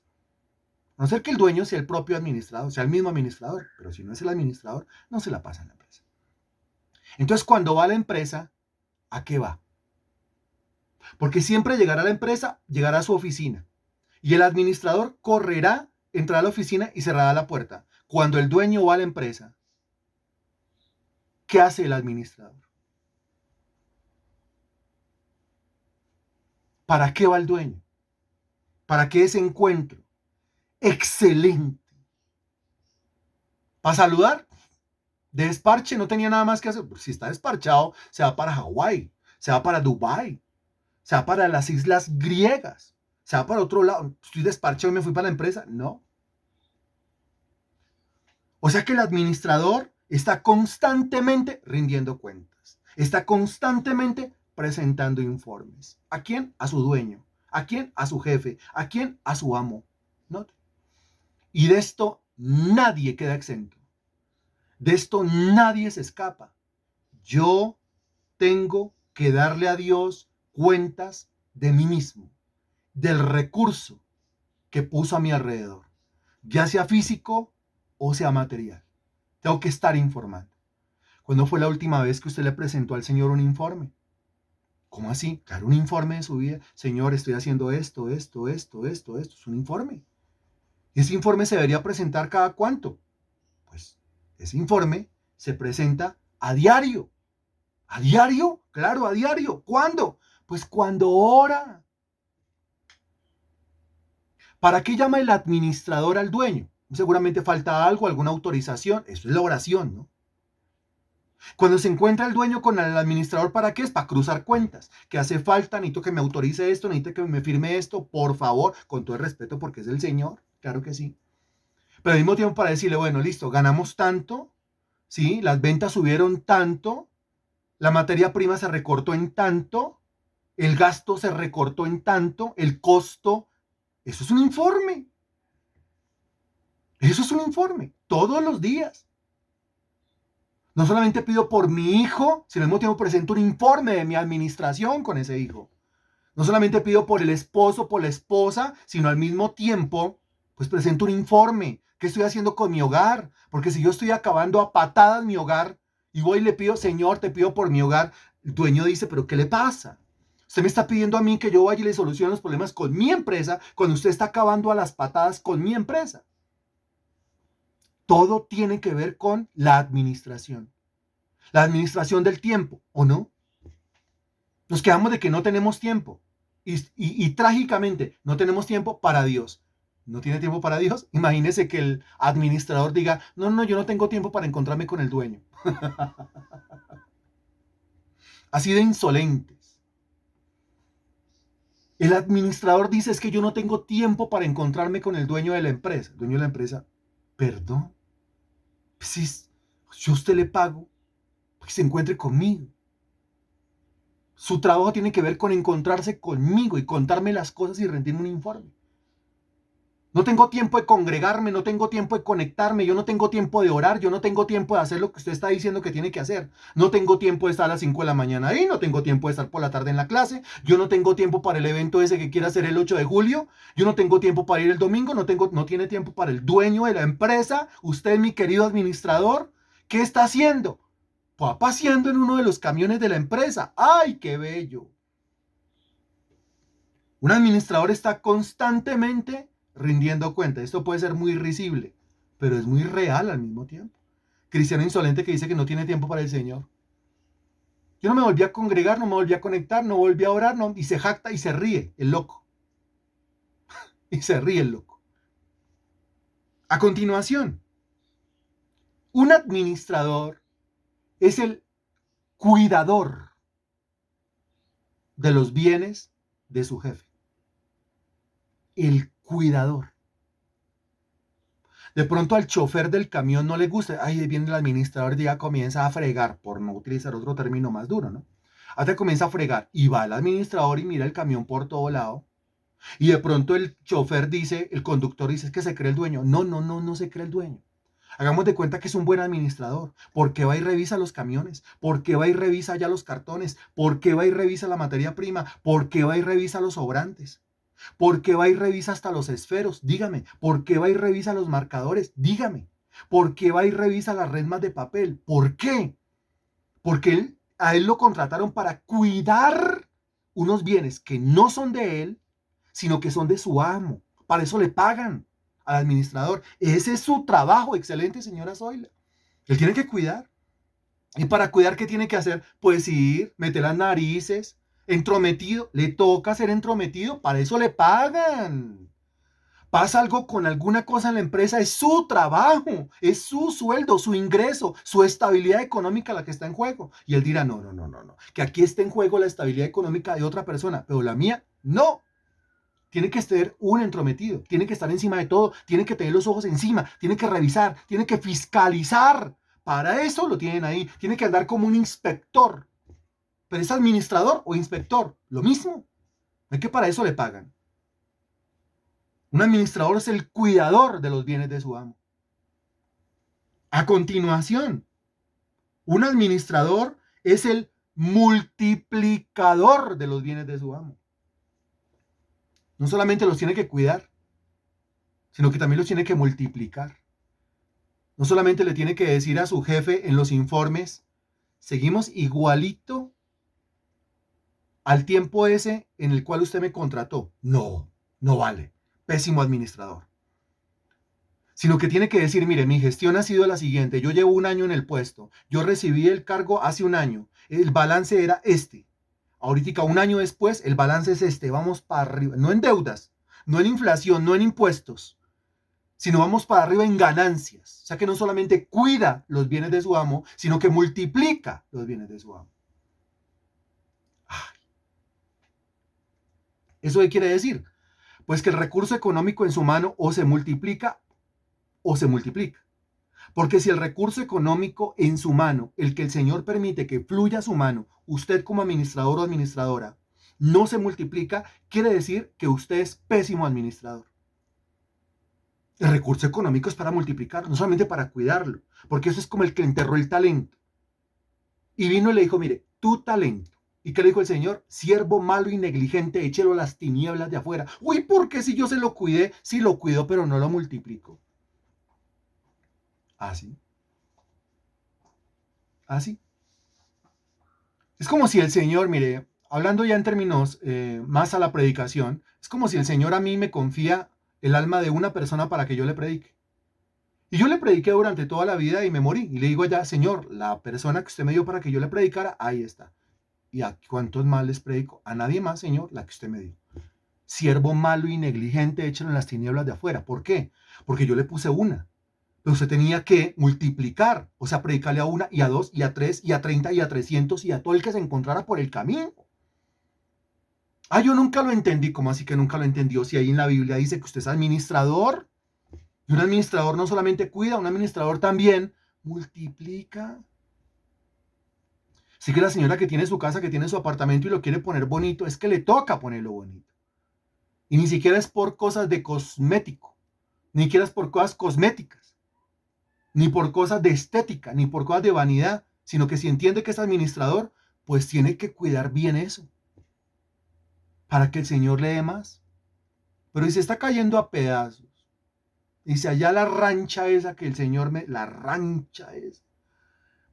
A no ser que el dueño sea el propio administrador, sea el mismo administrador, pero si no es el administrador, no se la pasa en la empresa. Entonces, cuando va a la empresa, ¿a qué va? Porque siempre llegará a la empresa, llegará a su oficina y el administrador correrá, entrará a la oficina y cerrará la puerta. Cuando el dueño va a la empresa, ¿qué hace el administrador? ¿Para qué va el dueño? ¿Para qué ese encuentro? Excelente. ¿Para saludar? De desparche, no tenía nada más que hacer. Si está desparchado, se va para Hawái, se va para Dubái, se va para las islas griegas, se va para otro lado. Estoy desparchado y me fui para la empresa. No. O sea que el administrador está constantemente rindiendo cuentas, está constantemente presentando informes. ¿A quién? A su dueño. ¿A quién? A su jefe. ¿A quién? A su amo. ¿No? Y de esto nadie queda exento. De esto nadie se escapa. Yo tengo que darle a Dios cuentas de mí mismo, del recurso que puso a mi alrededor, ya sea físico o sea material. Tengo que estar informando. ¿Cuándo fue la última vez que usted le presentó al Señor un informe? ¿Cómo así? Claro, un informe de su vida. Señor, estoy haciendo esto. Es un informe. ¿Y ese informe se debería presentar cada cuánto? Pues ese informe se presenta a diario. ¿A diario? Claro, a diario. ¿Cuándo? Pues cuando ora. ¿Para qué llama el administrador al dueño? Seguramente falta algo, alguna autorización. Eso es la oración, ¿no? Cuando se encuentra el dueño con el administrador, ¿para qué? Es para cruzar cuentas. ¿Qué hace falta? Necesito que me autorice esto, necesito que me firme esto, por favor, con todo el respeto porque es el Señor. Claro que sí. Pero al mismo tiempo para decirle, bueno, listo, ganamos tanto, ¿sí? Las ventas subieron tanto, la materia prima se recortó en tanto, el gasto se recortó en tanto, el costo. Eso es un informe. Eso es un informe, todos los días. No solamente pido por mi hijo, sino al mismo tiempo presento un informe de mi administración con ese hijo. No solamente pido por el esposo, por la esposa, sino al mismo tiempo, pues presento un informe. ¿Qué estoy haciendo con mi hogar? Porque si yo estoy acabando a patadas mi hogar y voy y le pido, Señor, te pido por mi hogar, el dueño dice, ¿pero qué le pasa? Usted me está pidiendo a mí que yo vaya y le solucione los problemas con mi empresa cuando usted está acabando a las patadas con mi empresa. Todo tiene que ver con la administración. La administración del tiempo, ¿o no? Nos quedamos de que no tenemos tiempo. Y trágicamente, no tenemos tiempo para Dios. ¿No tiene tiempo para Dios? Imagínese que el administrador diga, no, yo no tengo tiempo para encontrarme con el dueño. Así de insolentes. El administrador dice, es que yo no tengo tiempo para encontrarme con el dueño de la empresa. El dueño de la empresa, perdón. Si yo a usted le pago, que se encuentre conmigo. Su trabajo tiene que ver con encontrarse conmigo y contarme las cosas y rendirme un informe. No tengo tiempo de congregarme, no tengo tiempo de conectarme, yo no tengo tiempo de orar, yo no tengo tiempo de hacer lo que usted está diciendo que tiene que hacer. No tengo tiempo de estar a las 5 de la mañana ahí, no tengo tiempo de estar por la tarde en la clase, yo no tengo tiempo para el evento ese que quiere hacer el 8 de julio, yo no tengo tiempo para ir el domingo, no tiene tiempo para el dueño de la empresa, usted, mi querido administrador, ¿qué está haciendo? Pues va paseando en uno de los camiones de la empresa. ¡Ay, qué bello! Un administrador está constantemente rindiendo cuenta. Esto puede ser muy risible, pero es muy real al mismo tiempo. Cristiano insolente que dice que no tiene tiempo para el Señor. Yo no me volví a congregar, no me volví a conectar, no volví a orar, no, y se jacta y se ríe, el loco. Y se ríe el loco. A continuación, un administrador es el cuidador de los bienes de su jefe. El cuidador. De pronto al chofer del camión no le gusta. Ahí viene el administrador y ya comienza a fregar, por no utilizar otro término más duro, ¿no? Hasta comienza a fregar y va el administrador y mira el camión por todo lado. Y de pronto el chofer dice, el conductor dice, es que se cree el dueño. No se cree el dueño. Hagamos de cuenta que es un buen administrador. ¿Por qué va y revisa los camiones? ¿Por qué va y revisa ya los cartones? ¿Por qué va y revisa la materia prima? ¿Por qué va y revisa los sobrantes? ¿Por qué va y revisa hasta los esferos? Dígame. ¿Por qué va y revisa los marcadores? Dígame. ¿Por qué va y revisa las resmas de papel? ¿Por qué? Porque a él lo contrataron para cuidar unos bienes que no son de él, sino que son de su amo. Para eso le pagan al administrador. Ese es su trabajo. Excelente, señora Zoila. Él tiene que cuidar. Y para cuidar, ¿qué tiene que hacer? Pues ir, meter las narices, entrometido. Le toca ser entrometido. Para eso le pagan. Pasa algo con alguna cosa en la empresa, es su trabajo, es su sueldo, su ingreso, su estabilidad económica la que está en juego. Y él dirá, no, no, no, no, no, que aquí está en juego la estabilidad económica de otra persona, pero la mía no. Tiene que ser un entrometido, tiene que estar encima de todo, tiene que tener los ojos encima, tiene que revisar, tiene que fiscalizar. Para eso lo tienen ahí, tiene que andar como un inspector. Pero es administrador o inspector, lo mismo. Es que para eso le pagan. Un administrador es el cuidador de los bienes de su amo. A continuación, un administrador es el multiplicador de los bienes de su amo. No solamente los tiene que cuidar, sino que también los tiene que multiplicar. No solamente le tiene que decir a su jefe en los informes, seguimos igualito al tiempo ese en el cual usted me contrató. No, no vale. Pésimo administrador. Sino que tiene que decir, mire, mi gestión ha sido la siguiente, yo llevo un año en el puesto, yo recibí el cargo hace un año, el balance era este, ahorita un año después el balance es este, vamos para arriba, no en deudas, no en inflación, no en impuestos, sino vamos para arriba en ganancias, o sea que no solamente cuida los bienes de su amo, sino que multiplica los bienes de su amo. Ay, ¿eso qué quiere decir? Pues que el recurso económico en su mano o se multiplica o se multiplica. Porque si el recurso económico en su mano, el que el Señor permite que fluya a su mano, usted como administrador o administradora, no se multiplica, quiere decir que usted es pésimo administrador. El recurso económico es para multiplicarlo, no solamente para cuidarlo, porque eso es como el que enterró el talento. Y vino y le dijo, mire, tu talento. ¿Y qué le dijo el Señor? Siervo malo y negligente, échelo a las tinieblas de afuera. Uy, ¿por qué si yo se lo cuidé? Sí lo cuido, pero no lo multiplico. Así. Así. Es como si el Señor, mire, hablando ya en términos más a la predicación, es como si el Señor a mí me confía el alma de una persona para que yo le predique. Y yo le prediqué durante toda la vida y me morí. Y le digo allá, Señor, la persona que usted me dio para que yo le predicara, ahí está. ¿Y a cuántos más les predico? A nadie más, Señor, la que usted me dio. Siervo malo y negligente, échalo en las tinieblas de afuera. ¿Por qué? Porque yo le puse una. Pero usted tenía que multiplicar, o sea, predicarle a una y a dos y a tres y a 30 y a 300 y a todo el que se encontrara por el camino. Ah, yo nunca lo entendí. ¿Cómo así que nunca lo entendió? Si ahí en la Biblia dice que usted es administrador, y un administrador no solamente cuida, un administrador también multiplica. Así que la señora que tiene su casa, que tiene su apartamento y lo quiere poner bonito, es que le toca ponerlo bonito. Y ni siquiera es por cosas de cosmético, ni siquiera es por cosas cosméticas, ni por cosas de estética, ni por cosas de vanidad, sino que si entiende que es administrador, pues tiene que cuidar bien eso, para que el Señor le dé más. Pero si se está cayendo a pedazos, dice allá la rancha esa que el Señor me, la rancha esa,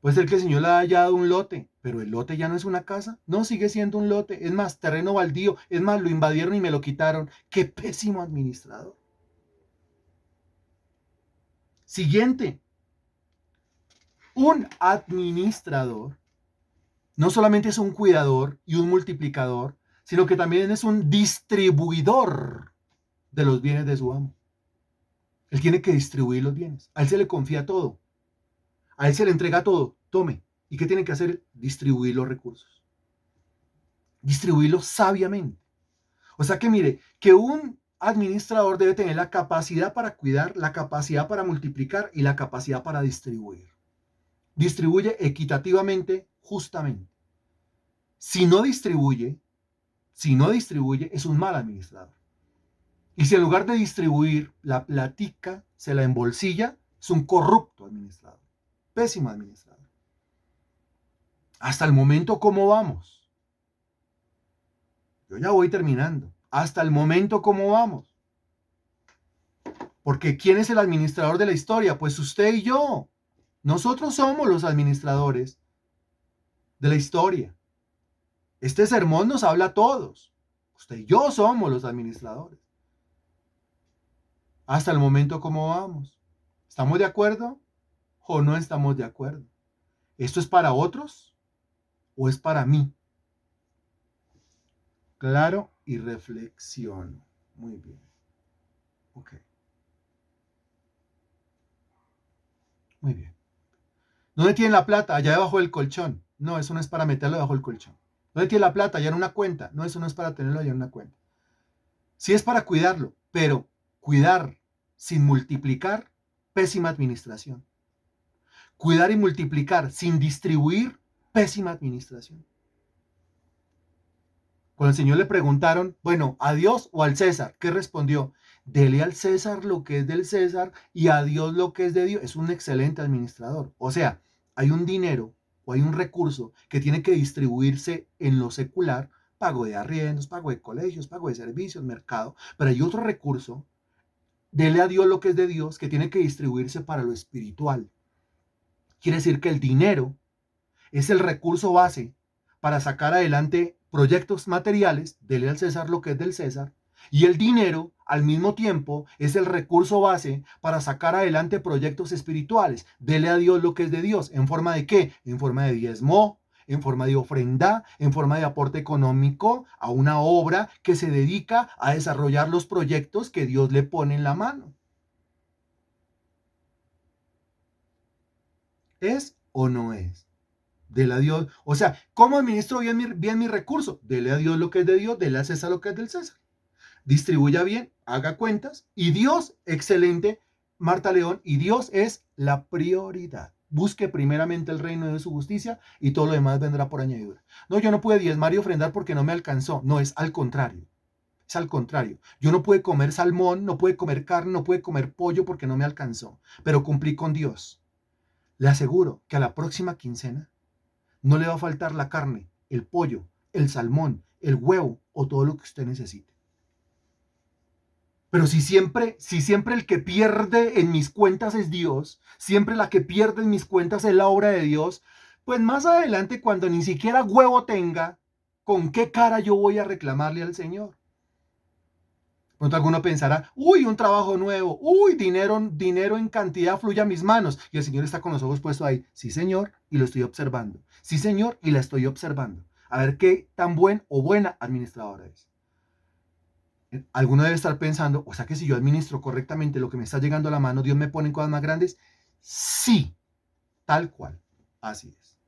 puede ser que el Señor le haya dado un lote, pero el lote ya no es una casa, no, sigue siendo un lote, es más, terreno baldío, es más, lo invadieron y me lo quitaron. Qué pésimo administrador. Siguiente, un administrador no solamente es un cuidador y un multiplicador, sino que también es un distribuidor de los bienes de su amo. Él tiene que distribuir los bienes. A él se le confía todo. A él se le entrega todo. Tome. ¿Y qué tiene que hacer? Distribuir los recursos. Distribuirlos sabiamente. O sea que mire, que un administrador debe tener la capacidad para cuidar, la capacidad para multiplicar y la capacidad para distribuir. Distribuye equitativamente, justamente. Si no distribuye, es un mal administrador. Y si en lugar de distribuir la platica, se la embolsilla, es un corrupto administrador. Pésimo administrador. Hasta el momento, ¿cómo vamos? Yo ya voy terminando. Hasta el momento, ¿cómo vamos? Porque ¿quién es el administrador de la historia? Pues usted y yo. Nosotros somos los administradores de la historia. Este sermón nos habla a todos. Usted y yo somos los administradores. Hasta el momento, ¿cómo vamos? ¿Estamos de acuerdo o no estamos de acuerdo? ¿Esto es para otros o es para mí? Claro y reflexiono. Muy bien. Ok. Muy bien. ¿Dónde tiene la plata? Allá debajo del colchón. No, eso no es para meterlo debajo del colchón. ¿Dónde tiene la plata? Allá en una cuenta. No, eso no es para tenerlo allá en una cuenta. Sí es para cuidarlo, pero cuidar sin multiplicar, pésima administración. Cuidar y multiplicar sin distribuir, pésima administración. Cuando el Señor le preguntaron, bueno, ¿a Dios o al César? ¿Qué respondió? Dele al César lo que es del César y a Dios lo que es de Dios. Es un excelente administrador. O sea, hay un dinero o hay un recurso que tiene que distribuirse en lo secular, pago de arriendos, pago de colegios, pago de servicios, mercado, pero hay otro recurso, dele a Dios lo que es de Dios, que tiene que distribuirse para lo espiritual. Quiere decir que el dinero es el recurso base para sacar adelante proyectos materiales, dele al César lo que es del César, y el dinero al mismo tiempo es el recurso base para sacar adelante proyectos espirituales, dele a Dios lo que es de Dios. ¿En forma de qué? En forma de diezmo, en forma de ofrenda, en forma de aporte económico a una obra que se dedica a desarrollar los proyectos que Dios le pone en la mano. ¿Es o no es? Dele a Dios. O sea, ¿cómo administro bien mi recurso? Dele a Dios lo que es de Dios, dele a César lo que es del César. Distribuya bien, haga cuentas. Y Dios, excelente, Marta León, y Dios es la prioridad. Busque primeramente el reino de su justicia y todo lo demás vendrá por añadidura. No, yo no pude diezmar y ofrendar porque no me alcanzó. No, es al contrario. Es al contrario. Yo no pude comer salmón, no pude comer carne, no pude comer pollo porque no me alcanzó. Pero cumplí con Dios. Le aseguro que a la próxima quincena no le va a faltar la carne, el pollo, el salmón, el huevo o todo lo que usted necesite. Pero si siempre el que pierde en mis cuentas es Dios, siempre la que pierde en mis cuentas es la obra de Dios, pues más adelante cuando ni siquiera huevo tenga, ¿con qué cara yo voy a reclamarle al Señor? Pronto alguno pensará, uy, un trabajo nuevo, uy, dinero en cantidad fluye a mis manos. Y el Señor está con los ojos puestos ahí. Sí, Señor, y lo estoy observando. Sí, Señor, y la estoy observando. A ver qué tan buen o buena administradora es. Alguno debe estar pensando, o sea que si yo administro correctamente lo que me está llegando a la mano, Dios me pone en cosas más grandes. Sí, tal cual. Así es.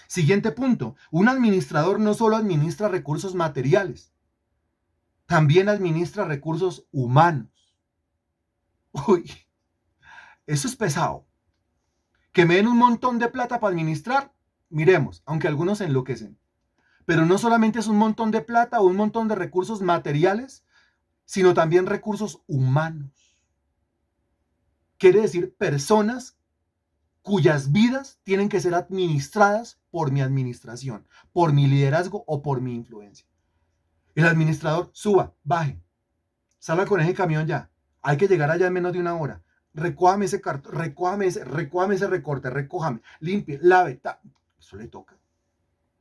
Siguiente punto. Un administrador no solo administra recursos materiales, también administra recursos humanos. Uy, eso es pesado. Que me den un montón de plata para administrar, miremos, aunque algunos se enloquecen. Pero no solamente es un montón de plata o un montón de recursos materiales, sino también recursos humanos. Quiere decir personas cuyas vidas tienen que ser administradas por mi administración, por mi liderazgo o por mi influencia. El administrador, suba, baje, salga con ese camión ya. Hay que llegar allá en menos de una hora. Recójame ese cartón, recójame ese recorte, recójame, limpie, lave, eso le toca.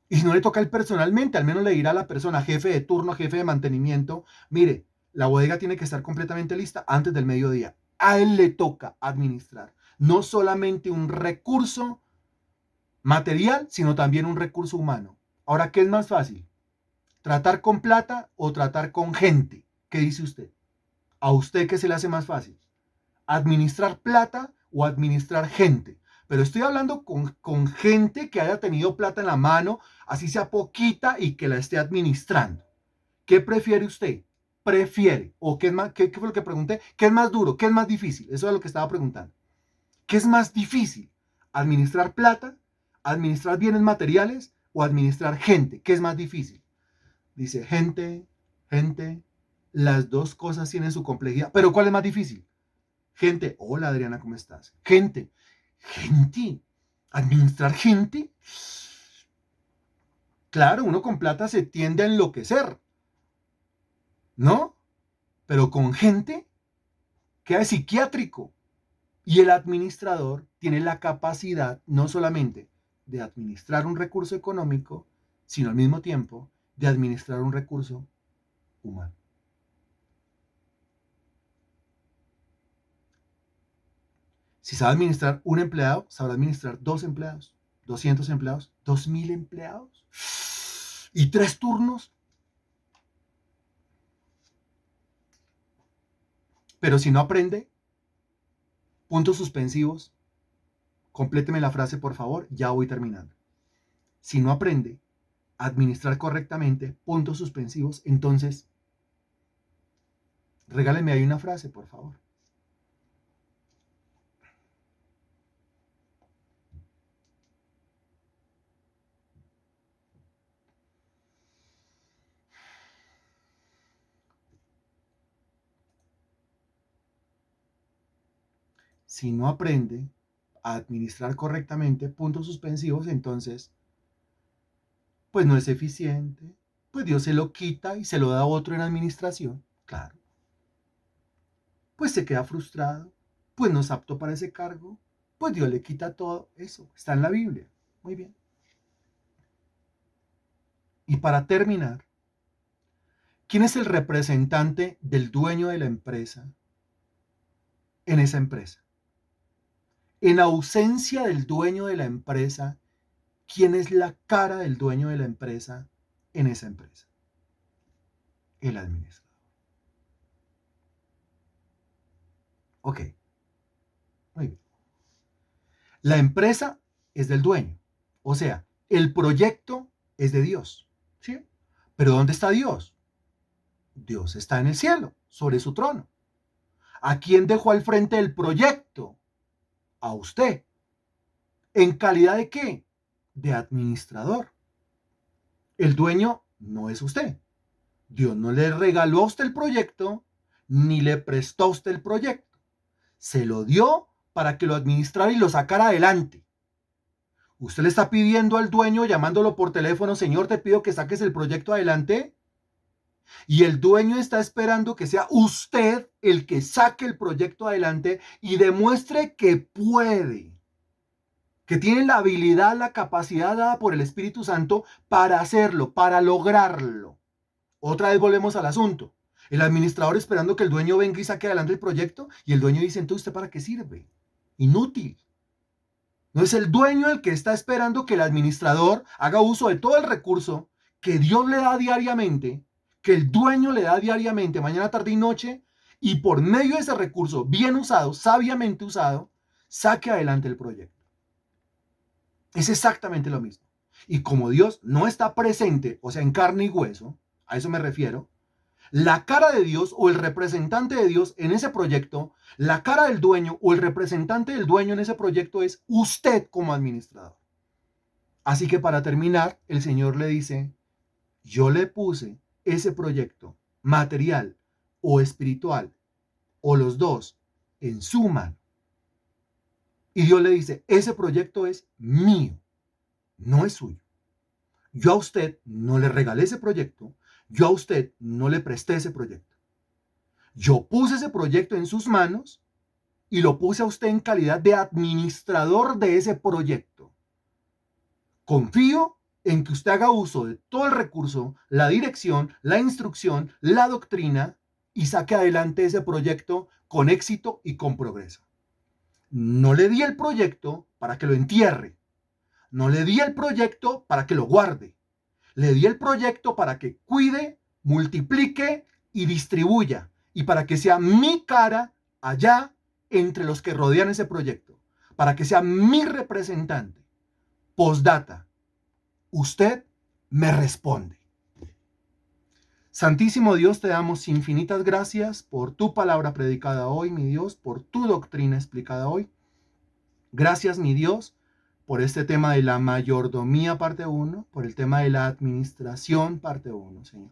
Y si no le toca a él personalmente, al menos le dirá a la persona, jefe de turno, jefe de mantenimiento, mire, la bodega tiene que estar completamente lista antes del mediodía. A él le toca administrar no solamente un recurso material, sino también un recurso humano. Ahora, ¿qué es más fácil? ¿Tratar con plata o tratar con gente? ¿Qué dice usted? ¿A usted qué se le hace más fácil? ¿Administrar plata o administrar gente? Pero estoy hablando con gente que haya tenido plata en la mano, así sea poquita y que la esté administrando. ¿Qué prefiere usted? ¿Prefiere? ¿O qué es más? ¿Qué fue lo que pregunté? ¿Qué es más duro? ¿Qué es más difícil? Eso es lo que estaba preguntando. ¿Qué es más difícil? ¿Administrar plata? ¿Administrar bienes materiales? ¿O administrar gente? ¿Qué es más difícil? Dice, gente, las dos cosas tienen su complejidad. ¿Pero cuál es más difícil? Gente, hola Adriana, ¿cómo estás? Gente, administrar gente. Claro, uno con plata se tiende a enloquecer. ¿no? Pero con gente que es psiquiátrico. Y el administrador tiene la capacidad no solamente de administrar un recurso económico, sino al mismo tiempo de administrar un recurso humano. Si sabe administrar un empleado, sabrá administrar 2 empleados, 200 empleados, 2000 empleados y 3 turnos. Pero si no aprende, puntos suspensivos, compléteme la frase por favor, ya voy terminando. Si no aprende a administrar correctamente, puntos suspensivos, entonces regáleme ahí una frase, por favor. Si no aprende a administrar correctamente puntos suspensivos, entonces, pues no es eficiente, pues Dios se lo quita y se lo da a otro en administración, claro. Pues se queda frustrado, pues no es apto para ese cargo, pues Dios le quita todo eso, está en la Biblia. Muy bien. Y para terminar, ¿quién es el representante del dueño de la empresa en esa empresa? En ausencia del dueño de la empresa, ¿quién es la cara del dueño de la empresa en esa empresa? El administrador. Ok, muy bien. La empresa es del dueño, o sea, el proyecto es de Dios, ¿sí? Pero ¿dónde está Dios? Dios está en el cielo, sobre su trono. ¿A quién dejó al frente del proyecto? A usted. ¿En calidad de qué? De administrador. El dueño no es usted. Dios no le regaló a usted el proyecto, ni le prestó a usted el proyecto. Se lo dio para que lo administrara y lo sacara adelante. Usted le está pidiendo al dueño, llamándolo por teléfono, señor, te pido que saques el proyecto adelante. Y el dueño está esperando que sea usted el que saque el proyecto adelante y demuestre que puede, que tiene la habilidad, la capacidad dada por el Espíritu Santo para hacerlo, para lograrlo. Otra vez volvemos al asunto. El administrador esperando que el dueño venga y saque adelante el proyecto y el dueño dice, entonces, ¿usted para qué sirve? Inútil. No es el dueño el que está esperando que el administrador haga uso de todo el recurso que Dios le da diariamente, que el dueño le da diariamente, mañana, tarde y noche, y por medio de ese recurso bien usado, sabiamente usado, saque adelante el proyecto. Es exactamente lo mismo. Y como Dios no está presente, o sea, en carne y hueso, a eso me refiero, la cara de Dios o el representante de Dios en ese proyecto, la cara del dueño o el representante del dueño en ese proyecto es usted como administrador. Así que para terminar, el Señor le dice, yo le puse ese proyecto material o espiritual o los dos en su mano. Y Dios le dice, ese proyecto es mío, no es suyo. Yo a usted no le regalé ese proyecto, yo a usted no le presté ese proyecto. Yo puse ese proyecto en sus manos y lo puse a usted en calidad de administrador de ese proyecto. Confío en que usted haga uso de todo el recurso, la dirección, la instrucción, la doctrina y saque adelante ese proyecto con éxito y con progreso. No le di el proyecto para que lo entierre. No le di el proyecto para que lo guarde. Le di el proyecto para que cuide, multiplique y distribuya. Y para que sea mi cara allá entre los que rodean ese proyecto. Para que sea mi representante. Postdata. Usted me responde. Santísimo Dios, te damos infinitas gracias por tu palabra predicada hoy, mi Dios, por tu doctrina explicada hoy. Gracias, mi Dios, por este tema de la mayordomía parte 1, por el tema de la administración parte 1, Señor.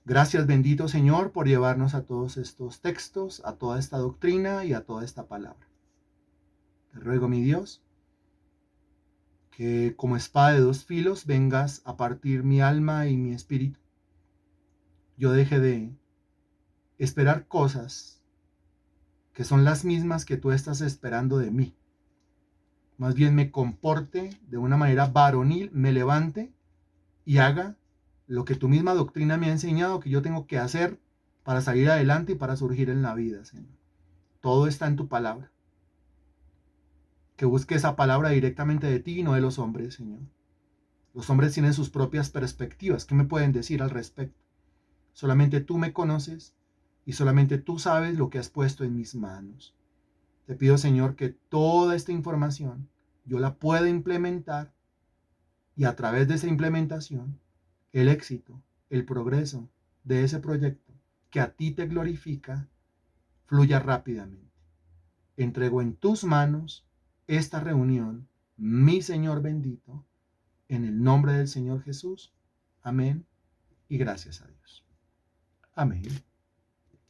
Gracias, bendito Señor, por llevarnos a todos estos textos, a toda esta doctrina y a toda esta palabra. Te ruego, mi Dios, que como espada de dos filos vengas a partir mi alma y mi espíritu, yo deje de esperar cosas que son las mismas que tú estás esperando de mí. Más bien me comporte de una manera varonil, me levante y haga lo que tu misma doctrina me ha enseñado que yo tengo que hacer para salir adelante y para surgir en la vida, Señor. Todo está en tu palabra. Que busque esa palabra directamente de ti y no de los hombres, Señor. Los hombres tienen sus propias perspectivas. ¿Qué me pueden decir al respecto? Solamente tú me conoces y solamente tú sabes lo que has puesto en mis manos. Te pido, Señor, que toda esta información yo la pueda implementar y a través de esa implementación, el éxito, el progreso de ese proyecto que a ti te glorifica, fluya rápidamente. Entrego en tus manos esta reunión, mi Señor bendito, en el nombre del Señor Jesús. Amén y gracias a Dios. Amén.